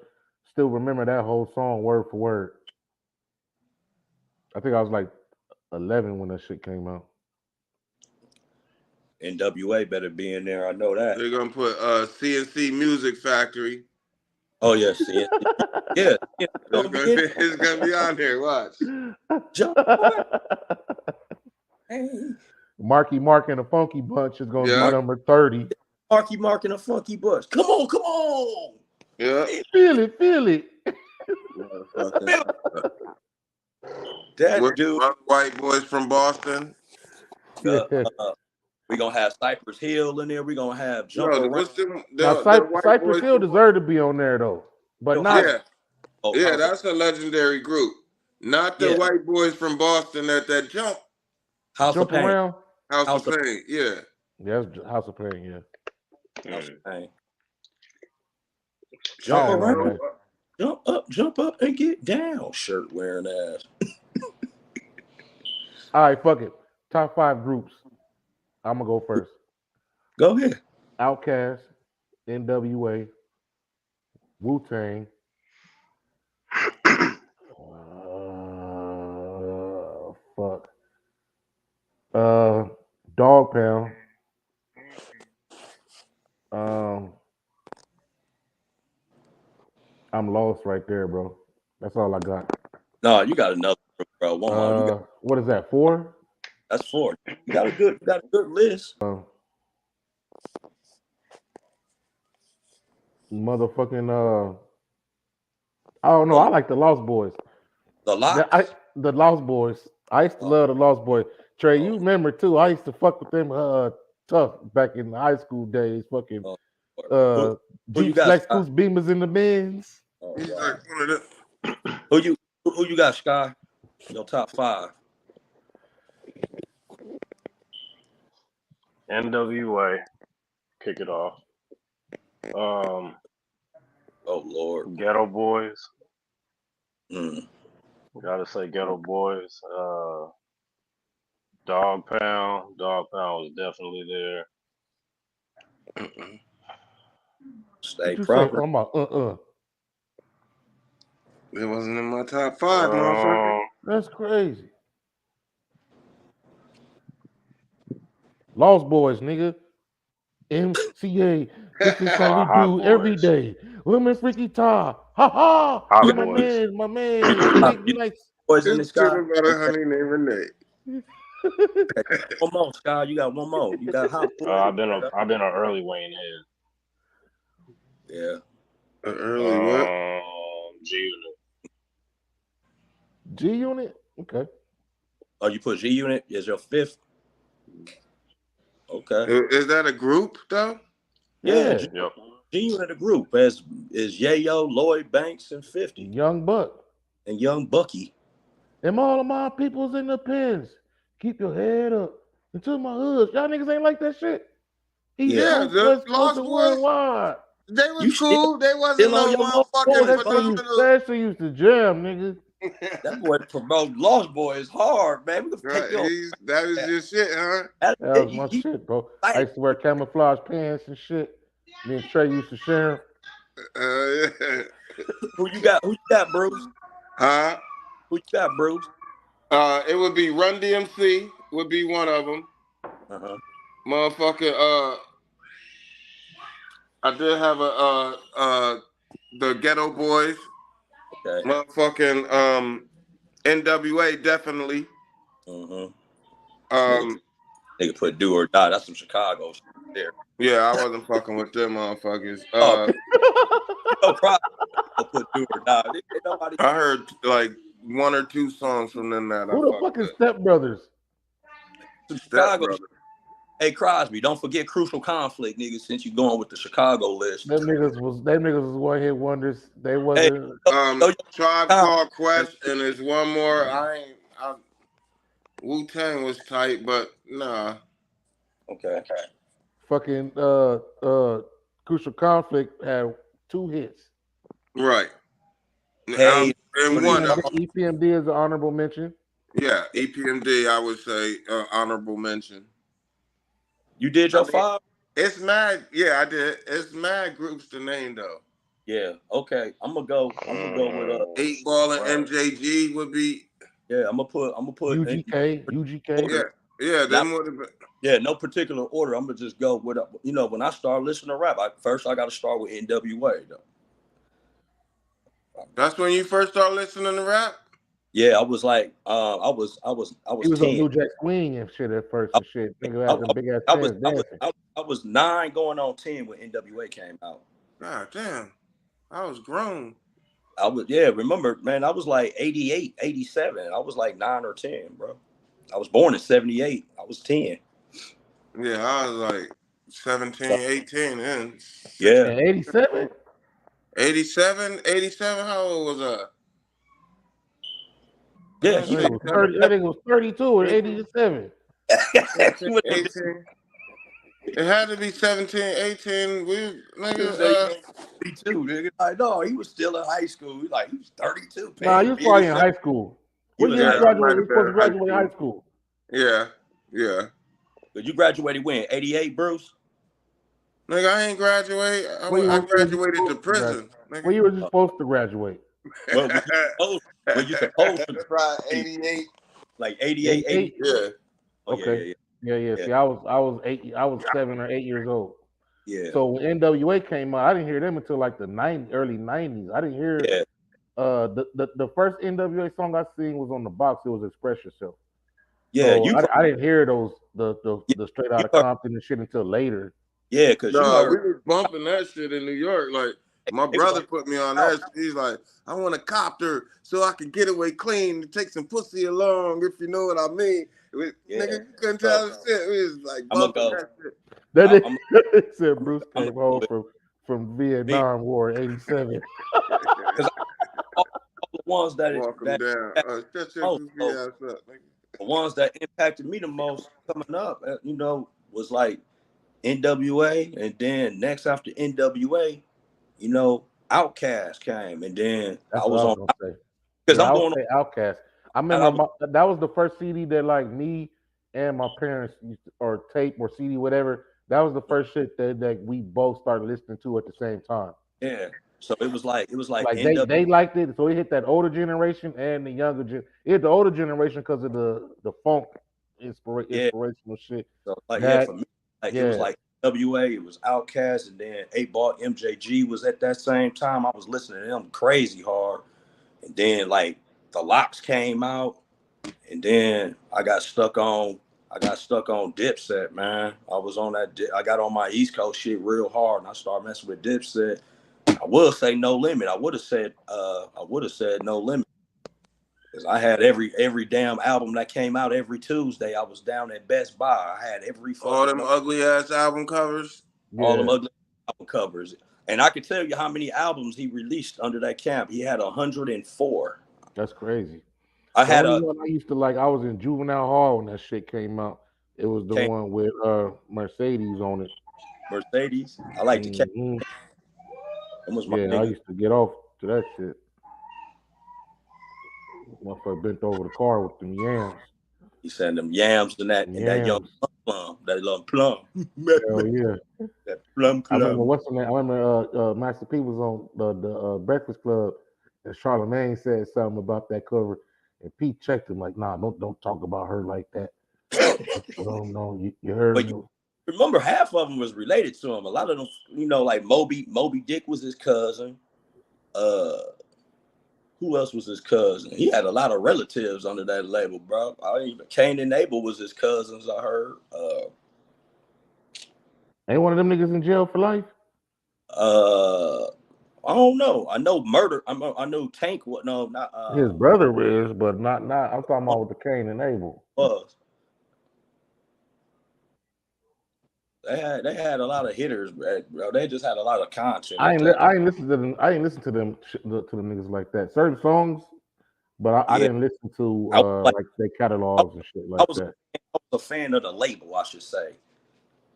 still remember that whole song word for word. I think I was like 11 when that shit came out. NWA better be in there. I know that. They're gonna put CNC Music Factory. Oh yes, yeah. It's gonna be on there. Watch. Marky Mark and the Funky Bunch is gonna be number 30. Marky Mark and the Funky Bunch. Come on. Yeah. Feel it. That dude. White boys from Boston. We're gonna have Cypress Hill in there. We're gonna have Jump Around. Cypress Hill deserved to be on there though. But not that's a legendary group. Not the white boys from Boston that jump. House of Pain. Around. House of Pain, yeah. Yeah, House of Pain, yeah. House of Pain. Jump All right, around, man. jump up and get down. Shirt wearing ass. All right, fuck it. Top 5 groups. I'm gonna go first. Go ahead. Outkast, NWA, Wu-Tang. Fuck. Dog Pound. I'm lost right there, bro. That's all I got. No, you got another, bro. One more. You got, What is that? 4? that's 4. You got a good list. Motherfucking I don't know. I like the Lost Boys. The Locks. The Lost Boys. I used to love the Lost Boys. Trey, you remember too? I used to fuck with them tough back in the high school days. Fucking who you Jeep got, Lexus Beamers in the Benz. Oh, He's wow. like one of them. Who you got, Sky? Your top 5. NWA, kick it off. Oh Lord. Ghetto Boys. Mm. Gotta say Ghetto Boys. Dog Pound. Dog Pound was definitely there. Stay What you say? proper. I'm about It wasn't in my top 5, motherfucker. That's crazy. Lost Boys, nigga. MCA. This is how we Hot do Boys. every day. Women's Freaky Ta. Ha ha. Hot My Boys. man. Big nights. Boys in the This shit sky. about a honey named Renee. One more, Sky. You got one more. You got Hot Boys. I've been an early Wayne head. Yeah. An early what? G Unit. G Unit? Okay. Oh, you put G Unit as your 5th? Okay. Is that a group though? Yeah. Yep. G Unit a group is Yayo, Lloyd Banks, and 50. Young Buck. And Young Bucky. Them all of my peoples in the pens. Keep your head up. Until my hoods. Y'all niggas ain't like that shit. Yeah, the West Lost Coast and Boys. worldwide. They was You cool. They wasn't still no on your motherfucking That phenomenal. shit used to jam, nigga. That boy promote Lost Boys hard, man. We can Right, take your that was your shit, huh? That was my shit, bro. I used to wear camouflage pants and shit. Me and Trey used to share them. Yeah. Who you got, Bruce? Huh? Who you got, Bruce? It would be Run DMC would be one of them. Uh-huh. Motherfucking I did have the Ghetto Boys. Okay. Motherfucking NWA definitely. Nigga put Do or Die. That's some Chicago shit there. Yeah, I wasn't fucking with them motherfuckers. No problem. I'll put Do or Die. Nobody. I heard like 1 or 2 songs from them that Who the fuck is Step Brothers? Some Chicago. Brothers. Hey Crosby, don't forget Crucial Conflict, nigga. Since you going with the Chicago list. Them niggas was one hit wonders. They wasn't. Tribe Called Quest, and there's one more. Wu-Tang was tight, but nah. Okay. Fucking Crucial Conflict had 2 hits. Right. Hey, and one. EPMD is an honorable mention. Yeah, EPMD, I would say honorable mention. You did your 5? It's mad. Yeah, I did. It's mad groups to name though. Yeah. Okay. I'm gonna go with 8 Ball and MJG would be. Yeah, I'm gonna put UGK. Yeah, them would have been. Yeah, no particular order. I'm gonna just go with when I start listening to rap, I got to start with NWA though. That's when you first started listening to rap? Yeah, I was like, I was. He was 10. on New Jack Swing and shit at first and shit. Nigga had them big ass fans dancing. I was 9 going on 10 when NWA came out. God damn, I was grown. Remember, man, I was like 88, 87. I was like 9 or 10, bro. I was born in 78. I was 10. Yeah, I was like 17, 18 then. Yeah. 87? 87, how old was I? Yeah, I think it was 32 or 87. 18. It had to be 17, 18. We nigga. Say 32, nigga. Like, no, he was still in high school. He was 32. Nah, Paying you was bills. probably in high school. He What was year Yeah, you high. I graduated? might You have supposed been to in high graduate school. high school. Yeah. But you graduated when? 88, Bruce? Nigga, I ain't graduate. What year I was you graduated to supposed to graduate? prison. What Nigga. year was you supposed to graduate? Well, when you supposed to, Try 88. like 88, 80. 88? Yeah. Oh, Okay. Yeah. yeah. See, I was 7 or 8 years old. Yeah. So when NWA came out, I didn't hear them until like the early 90s. I didn't hear Yeah. the first NWA song I seen was on the box. It was Express Yourself. Yeah. So You I didn't hear those the straight out you of heard, Compton and shit until later. yeah, because you No, we heard was bumping that shit in New York. Like my it was brother on put me on out. that. He's like, I want a copter so I can get away clean and take some pussy along, if you know what I mean. Yeah. Nigga, you couldn't So, tell us shit. We was like I'm gonna bumping go. that shit. That I'm is, said Bruce I'm came gonna home go from me Vietnam War '87. because all the ones Walk them that down. Shut your most, goofy so ass up, nigga. the ones that impacted me the most coming up, was like NWA, and then next after NWA, Outkast came, and then That's I what was I was on gonna say. because Yeah, I'm I would going on. say Outkast. I And I remember was that was the first CD that like me and my parents used to, or tape or CD whatever. That was the first shit that we both started listening to at the same time. yeah. So it was like Like NWA. they liked it, so it hit that older generation and the younger gen. It hit the older generation because of the funk Yeah. inspirational shit. So That for me, it was yeah, like NWA, it was Outkast, and then 8 Ball MJG was at that same time. I was listening to them crazy hard, and then like the Locks came out, and then I got stuck on Dipset, man. I was on that. I got on my East Coast shit real hard, and I started messing with Dipset. I will say No Limit. I would have said No Limit because I had every damn album that came out every Tuesday. I was down at Best Buy. I had every All fucking them ugly ass album covers. all them yeah, ugly album covers, and I could tell you how many albums he released under that camp. He had 104. that's crazy. I The had only a one I used to like, I was in Juvenile Hall when that shit came out. It was the came one with Mercedes on it. Mercedes. I like the cat. Hmm. That was my Yeah, I nigga. used to get off to that shit. Motherfucker bent over the car with them yams. He sent them yams and that young Yams. plum, that little plum, Hell yeah. that plum I remember plum. what's the name? I remember Master P was on the Breakfast Club, and Charlamagne said something about that cover, and Pete checked him like, "Nah, don't talk about her like that." No, you heard But me. you remember, half of them was related to him. A lot of them, like Moby Dick was his cousin. Who else was his cousin? He had a lot of relatives under that label, bro. Kane and Abel was his cousins, I heard. Ain't one of them niggas in jail for life? I don't know. I know Murder. I know Tank. What? No, not His brother is, but not. I'm talking about with the Cain and Abel. was. They had a lot of hitters, bro. They just had a lot of content. I ain't listen to them. I ain't listen to them niggas like that. Certain songs, but I didn't listen to like their catalogs and shit like that. I was a fan of the label, I should say.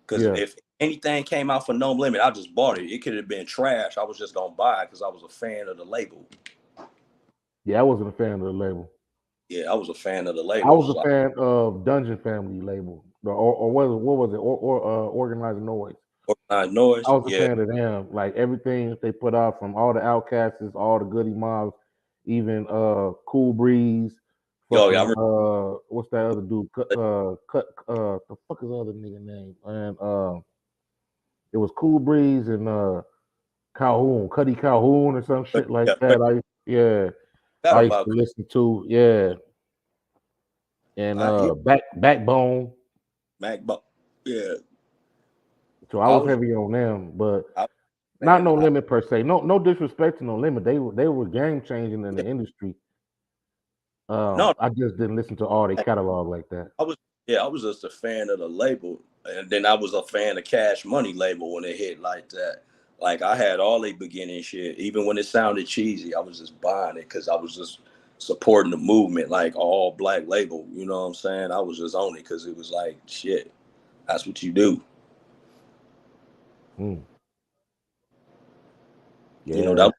Because Yeah. if anything came out for No Limit, I just bought it. It could have been trash. I was just gonna buy it because I was a fan of the label. Yeah, I wasn't a fan of the label. Yeah, I was a fan of the label. I was a fan of Dungeon Family label, or what was it? Organized Noise. Organized Noise. I was a fan of them. Like everything that they put out, from all the Outcasts, all the Goody Mobs, even Cool Breeze. Yo, yeah, what's that other dude? The fuck is the other nigga name? And it was Cool Breeze and Calhoun, Cuddy Calhoun or some shit like that. I used to listen to, and Backbone. Yeah. So I was heavy on them, but not No Limit per se. No disrespect to No Limit. They were game changing in the industry. No, I just didn't listen to all their catalog like that. I was just a fan of the label, and then I was a fan of Cash Money label when it hit like that. Like I had all their beginning shit, even when it sounded cheesy. I was just buying it because I was just supporting the movement, like all black label. You know what I'm saying? I was just on it because it was like shit. That's what you do. Mm. You know, Yeah.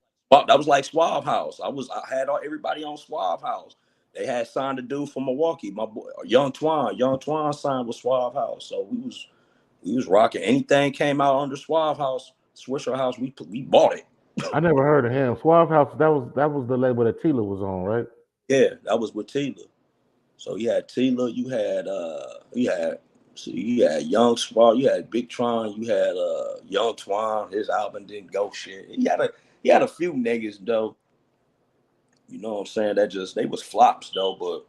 that was like Suave House. I had everybody on Suave House. They had signed a dude from Milwaukee, my boy Young Twan. Young Twan signed with Suave House, so we was rocking. Anything came out under Suave House, Swisher House, we bought it. I never heard of him. Suave House, that was the label that Tila was on, right? Yeah, that was with Tila. So you had Tila, you had Young Suave, you had Big Tron, you had Young Twan. His album didn't go shit. He had a few niggas though. You know what I'm saying? They was flops though, but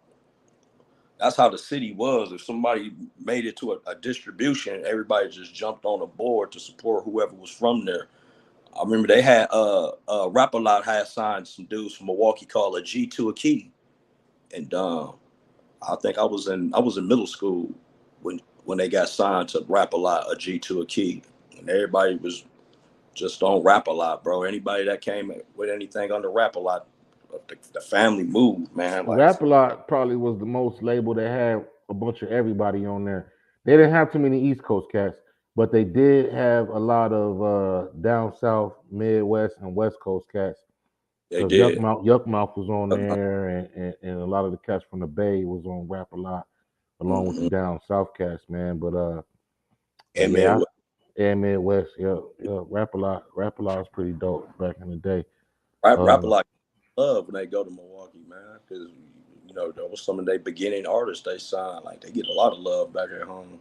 that's how the city was. If somebody made it to a distribution, everybody just jumped on the board to support whoever was from there. I remember they had Rap A Lot had signed some dudes from Milwaukee called a G to a Key, and I think I was in middle school when they got signed to Rap A Lot, a G to a Key, and everybody was just on Rap A Lot, bro. Anybody that came with anything under Rap A Lot, the family moved, man. Like, Rap A Lot probably was the most label that had a bunch of everybody on there. They didn't have too many East Coast cats, but they did have a lot of down south, Midwest, and West Coast cats. they Because did. Yuck Mouth was on there, and a lot of the cats from the Bay was on Rap A Lot, along with the down south cats, man. But And yeah, man, and Midwest, yeah, Rap A Lot was pretty dope back in the day. Rap A Lot love when they go to Milwaukee, man, because you know that was some of their beginning artists they signed. Like they get a lot of love back at home.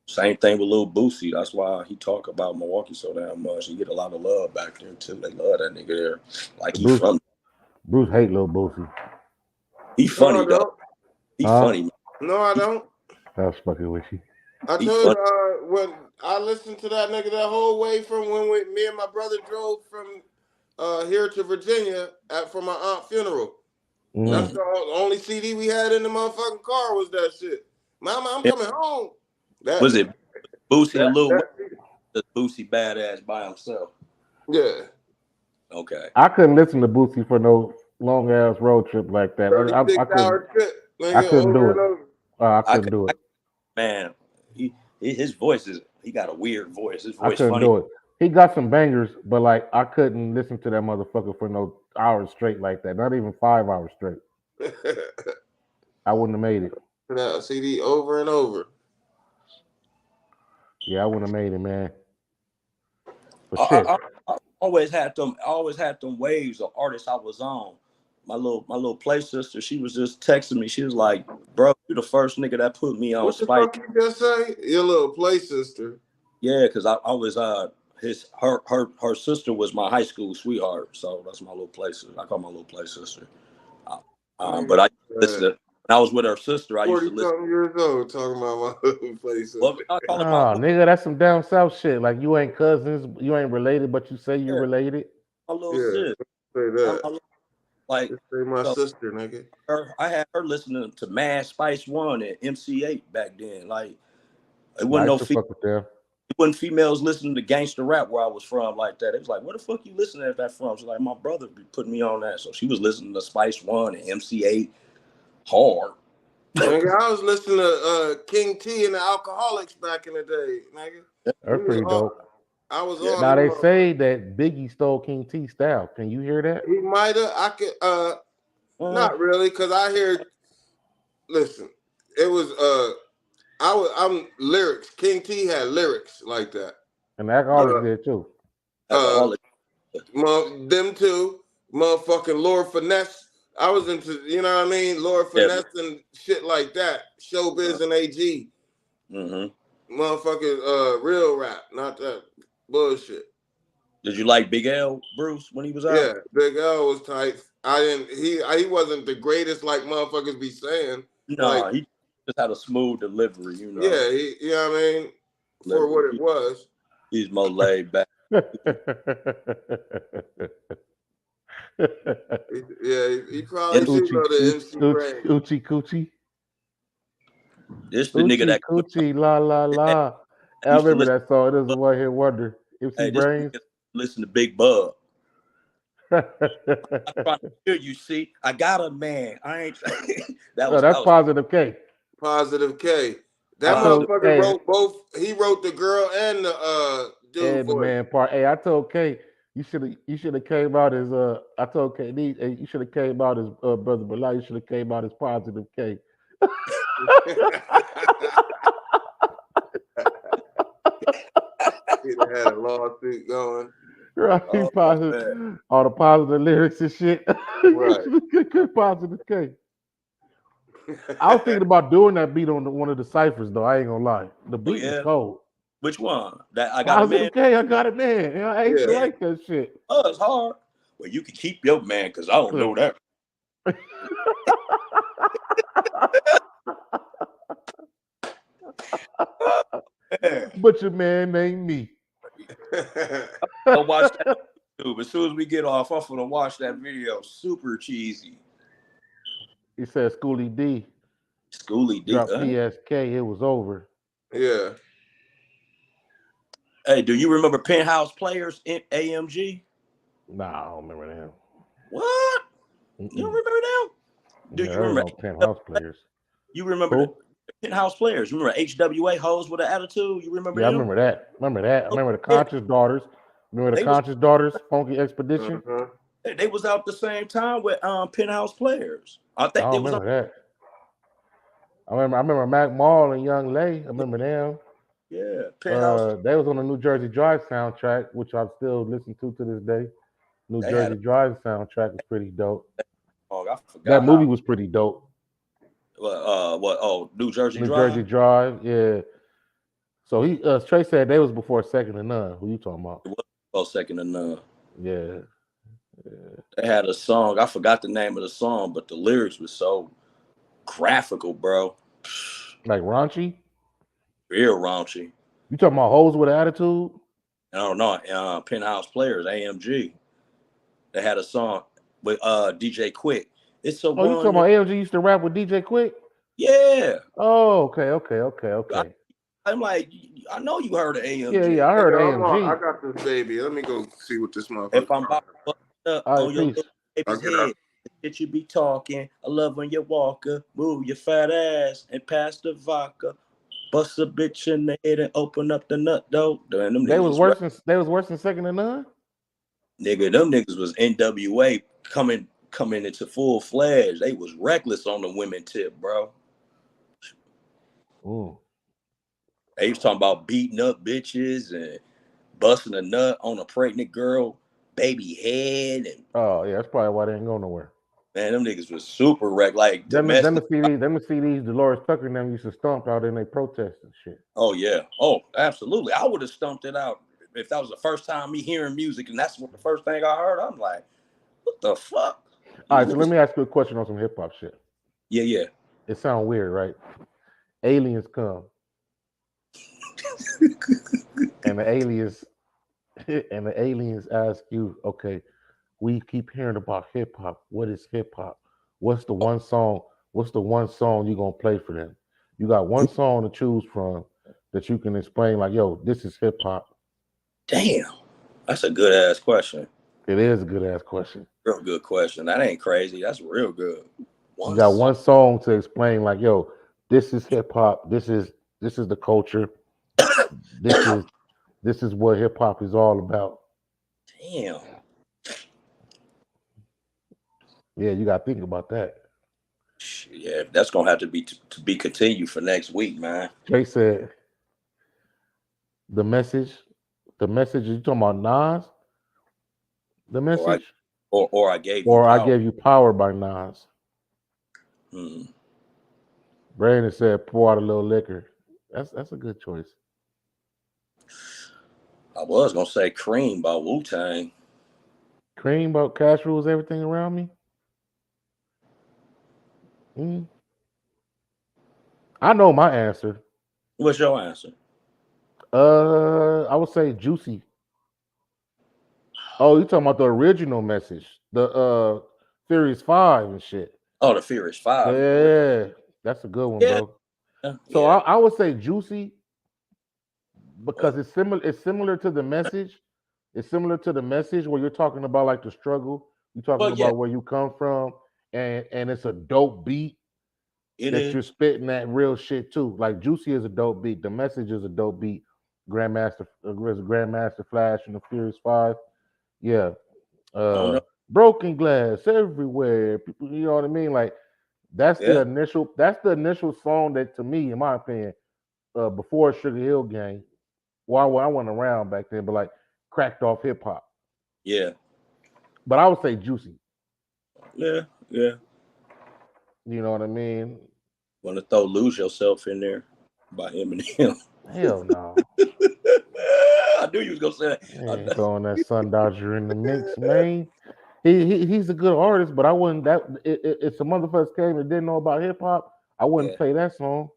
Same thing with Lil Boosie. That's why he talk about Milwaukee so damn much. He get a lot of love back there too. They love that nigga there. Like he from. Bruce hate Lil Boosie. He funny No, I though. don't. He funny. Man. No, I don't. I was fucking with you. I He told when I listened to that nigga that whole way from when me and my brother drove from here to Virginia for my aunt's funeral. Mm. That's the only CD we had in the motherfucking car was that shit. Mama, I'm coming home. Was it Boosie and Lil? Boosie badass by himself. Yeah. Okay. I couldn't listen to Boosie for no long ass road trip like that. I couldn't do it. I couldn't do it. Man, his voice he got a weird voice. His voice I couldn't funny. do it. He got some bangers, but like I couldn't listen to that motherfucker for no hours straight like that. Not even 5 hours straight. I wouldn't have made it. That CD over and over. Yeah, I wouldn't have made it, man. But shit. I always had them waves of artists I was on. My little play sister, she was just texting me. She was like, "Bro, you the first nigga that put me on What the Spike." fuck you just say? Your little play sister. Yeah, because I was her sister was my high school sweetheart, so that's my little play sister. I call my little play sister. But I listened to, when I was with her sister, I used to listen. 40-something years old talking about my little play sister. Well, I call it Oh, nigga, that's some down south shit. Like you ain't cousins, you ain't related, but you say you related. my little Yeah, sis. say that. Like Just say my sister, nigga. I had her listening to Mad Spice 1 and MC8 back then. Like it wasn't it wasn't females listening to gangster rap where I was from like that. It was like, where the fuck you listening to that from? She's like, my brother be putting me on that. So she was listening to Spice 1 and MC8 hard. Nigga, I was listening to King T and the Alcoholics back in the day, nigga. They're pretty dope. I was on. Now they say that Biggie stole King T style. Can you hear that? He might have. I could. Not really, cause I hear. Listen, it was. I'm lyrics. King T had lyrics like that. And Alcoholics did too. Them two, motherfucking Lord Finesse. I was into, you know what I mean, Lord Finesse and shit like that. Showbiz and AG. Motherfucking real rap, not that bullshit. Did you like Big L, Bruce, when he was out? Yeah, Big L was tight. He wasn't the greatest like motherfuckers be saying. No, like, he just had a smooth delivery, you know. Yeah, you know what I mean? For what it was. He's more laid back. Yeah, he probably should know the MC brain. Coochie coochie. This the nigga that coochie la la la. I remember that song. It is a one hit wonder. MC Brains. Listen to Big Bub. I'm trying to hear you. See, I got a man. I ain't. That's Positive K. Positive K. That motherfucker wrote both. He wrote the girl and the do And the for you. man part. Hey, I told K, you should have came out as I told K, hey, you should have came out as brother Bilal. You should have came out as positive K. He'd have had a lawsuit going. Right, Oh, positive, all the positive lyrics and shit. Right. Positive K. I was thinking about doing that beat on one of the ciphers though. I ain't gonna lie, the beat was yeah. cold. Which one? That I got a Positive man. K, I got it, man. You know, I used to Yeah. like that shit. Oh, it's hard. Well, you can keep your man because I don't know that. Yeah. But your man ain't me. Go watch that YouTube. As soon as we get off, I'm gonna watch that video. Super cheesy. He said Schoolie D Schoolie D. dropped PSK. It was over. Yeah. Hey, do you remember Penthouse Players in AMG? Nah, I don't remember them. What? You don't remember them? Do you remember no Penthouse Players? You remember the Penthouse Players? You remember HWA Hoes with an Attitude? You remember Yeah, I them? remember that. I remember the Conscious Daughters. Remember the Conscious Daughters, Funky Expedition? Uh-huh. They was out the same time with Penthouse Players. I I think they don't was remember that. I remember Mac Mall and Young Lay. I remember them. Yeah, Penthouse. They was on the New Jersey Drive soundtrack, which I still listen to this day. New They Jersey had Drive soundtrack was pretty dope. Oh, I forgot. That movie was pretty dope. What? Oh, New Jersey New Drive. Jersey Drive, yeah. So he Trey said they was before Second to None. Who you talking about? Oh, Second to None. Yeah. They had a song. I forgot the name of the song, but the lyrics was so graphical, bro. Like raunchy? Real raunchy. You talking about hoes with attitude? I don't know. Penthouse Players, AMG. They had a song with DJ Quick. It's a Oh, you talking about AMG used to rap with DJ Quick? Yeah. Oh, okay. I'm like, I know you heard of AMG. Yeah, I heard Hold on, AMG. I got this baby. Let me go see what this motherfucker. If I'm about to fuck up All right, on your peace. little baby's Okay. head, that you be talking. I love when you walker, move your fat ass and pass the vodka. Bust a bitch in the head and open up the nut though. Them They niggas was worse than Second to None? Nigga, them niggas was NWA coming into full fledged. They was reckless on the women tip, bro. Ooh. They was talking about beating up bitches and busting a nut on a pregnant girl, baby head, and Oh, yeah, that's probably why they ain't go nowhere. man, them niggas was super wreck. Like Them domestic. CDs, Dolores Tucker and them used to stomp out in they protest and shit. Oh yeah. Oh, absolutely. I would have stumped it out if that was the first time me hearing music, and that's what the first thing I heard. I'm like, what the fuck? All right, so let me ask you a question on some hip hop shit. Yeah. It sounds weird, right? Aliens come. and the aliens ask you, okay, we keep hearing about hip hop. What is hip hop? What's the one song you're gonna play for them? You got one song to choose from that you can explain, like, yo, this is hip hop. Damn. That's a good ass question. It is a good ass question. Real good question. That ain't crazy. That's real good. You got one song to explain, like, yo, this is hip hop. This is the culture. This is what hip hop is all about. Damn. Yeah, you got to think about that. Yeah, that's gonna have to be continued for next week, man. Trey said, the message. You talking about Nas? The message, Or I gave you power by Nas. Brandon said, pour out a little liquor. That's a good choice. I was gonna say Cream by Wu-Tang. Cream about cash rules everything around me. I know my answer. What's your answer? I would say Juicy. Oh, you talking about the original message, the Furious 5 and shit. Oh, the Furious 5. Yeah, that's a good one, bro. So yeah. I would say Juicy because it's similar to the message. It's similar to the message where you're talking about like the struggle. You're talking about where you come from, and it's a dope beat you're spitting that real shit too. Like Juicy is a dope beat. The message is a dope beat. Grandmaster Flash and the Furious Five. Yeah. I don't know. Broken glass everywhere. People, you know what I mean? Like that's Yeah. the initial song that, to me, in my opinion, before Sugar Hill Gang, well, I wasn't around back then, but like cracked off hip hop. Yeah. But I would say Juicy. Yeah. Yeah. You know what I mean? Want to throw "Lose Yourself" in there by Eminem? Hell no. I knew you was gonna say that. Ain't throwing that Sun Dodger in the mix, man. He's a good artist, but I wouldn't. If some motherfuckers came and didn't know about hip hop, I wouldn't Yeah. play that song.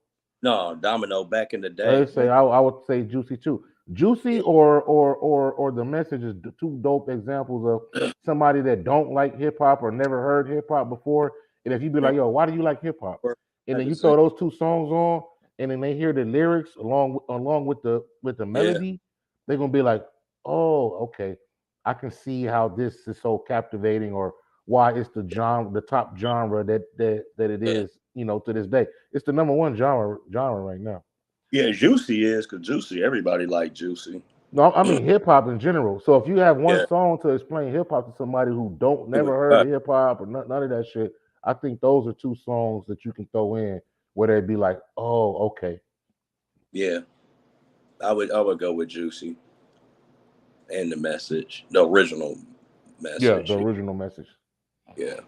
No, Domino back in the They day. say I would say Juicy too. Juicy Yeah. or The Message is two dope examples of somebody that don't like hip hop or never heard hip hop before. And if you be like, yo, why do you like hip hop? And then you throw those two songs on, and then they hear the lyrics along with the melody, they're gonna be like, oh, okay, I can see how this is so captivating, or why it's the top genre that it is, to this day. It's the number one genre right now. Yeah, Juicy is, because Juicy, everybody like Juicy. No, I mean hip hop in general. So if you have one Yeah. song to explain hip hop to somebody who never Right. heard of hip hop or none of that shit, I think those are two songs that you can throw in where they'd be like, oh, okay. Yeah. I would go with Juicy and The Message, the original Message. Yeah, the original Message. Yeah.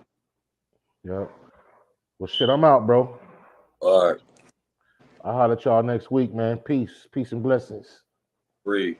Yep. Well, shit, I'm out, bro. All right. I'll holler at y'all next week, man. Peace and blessings. Free.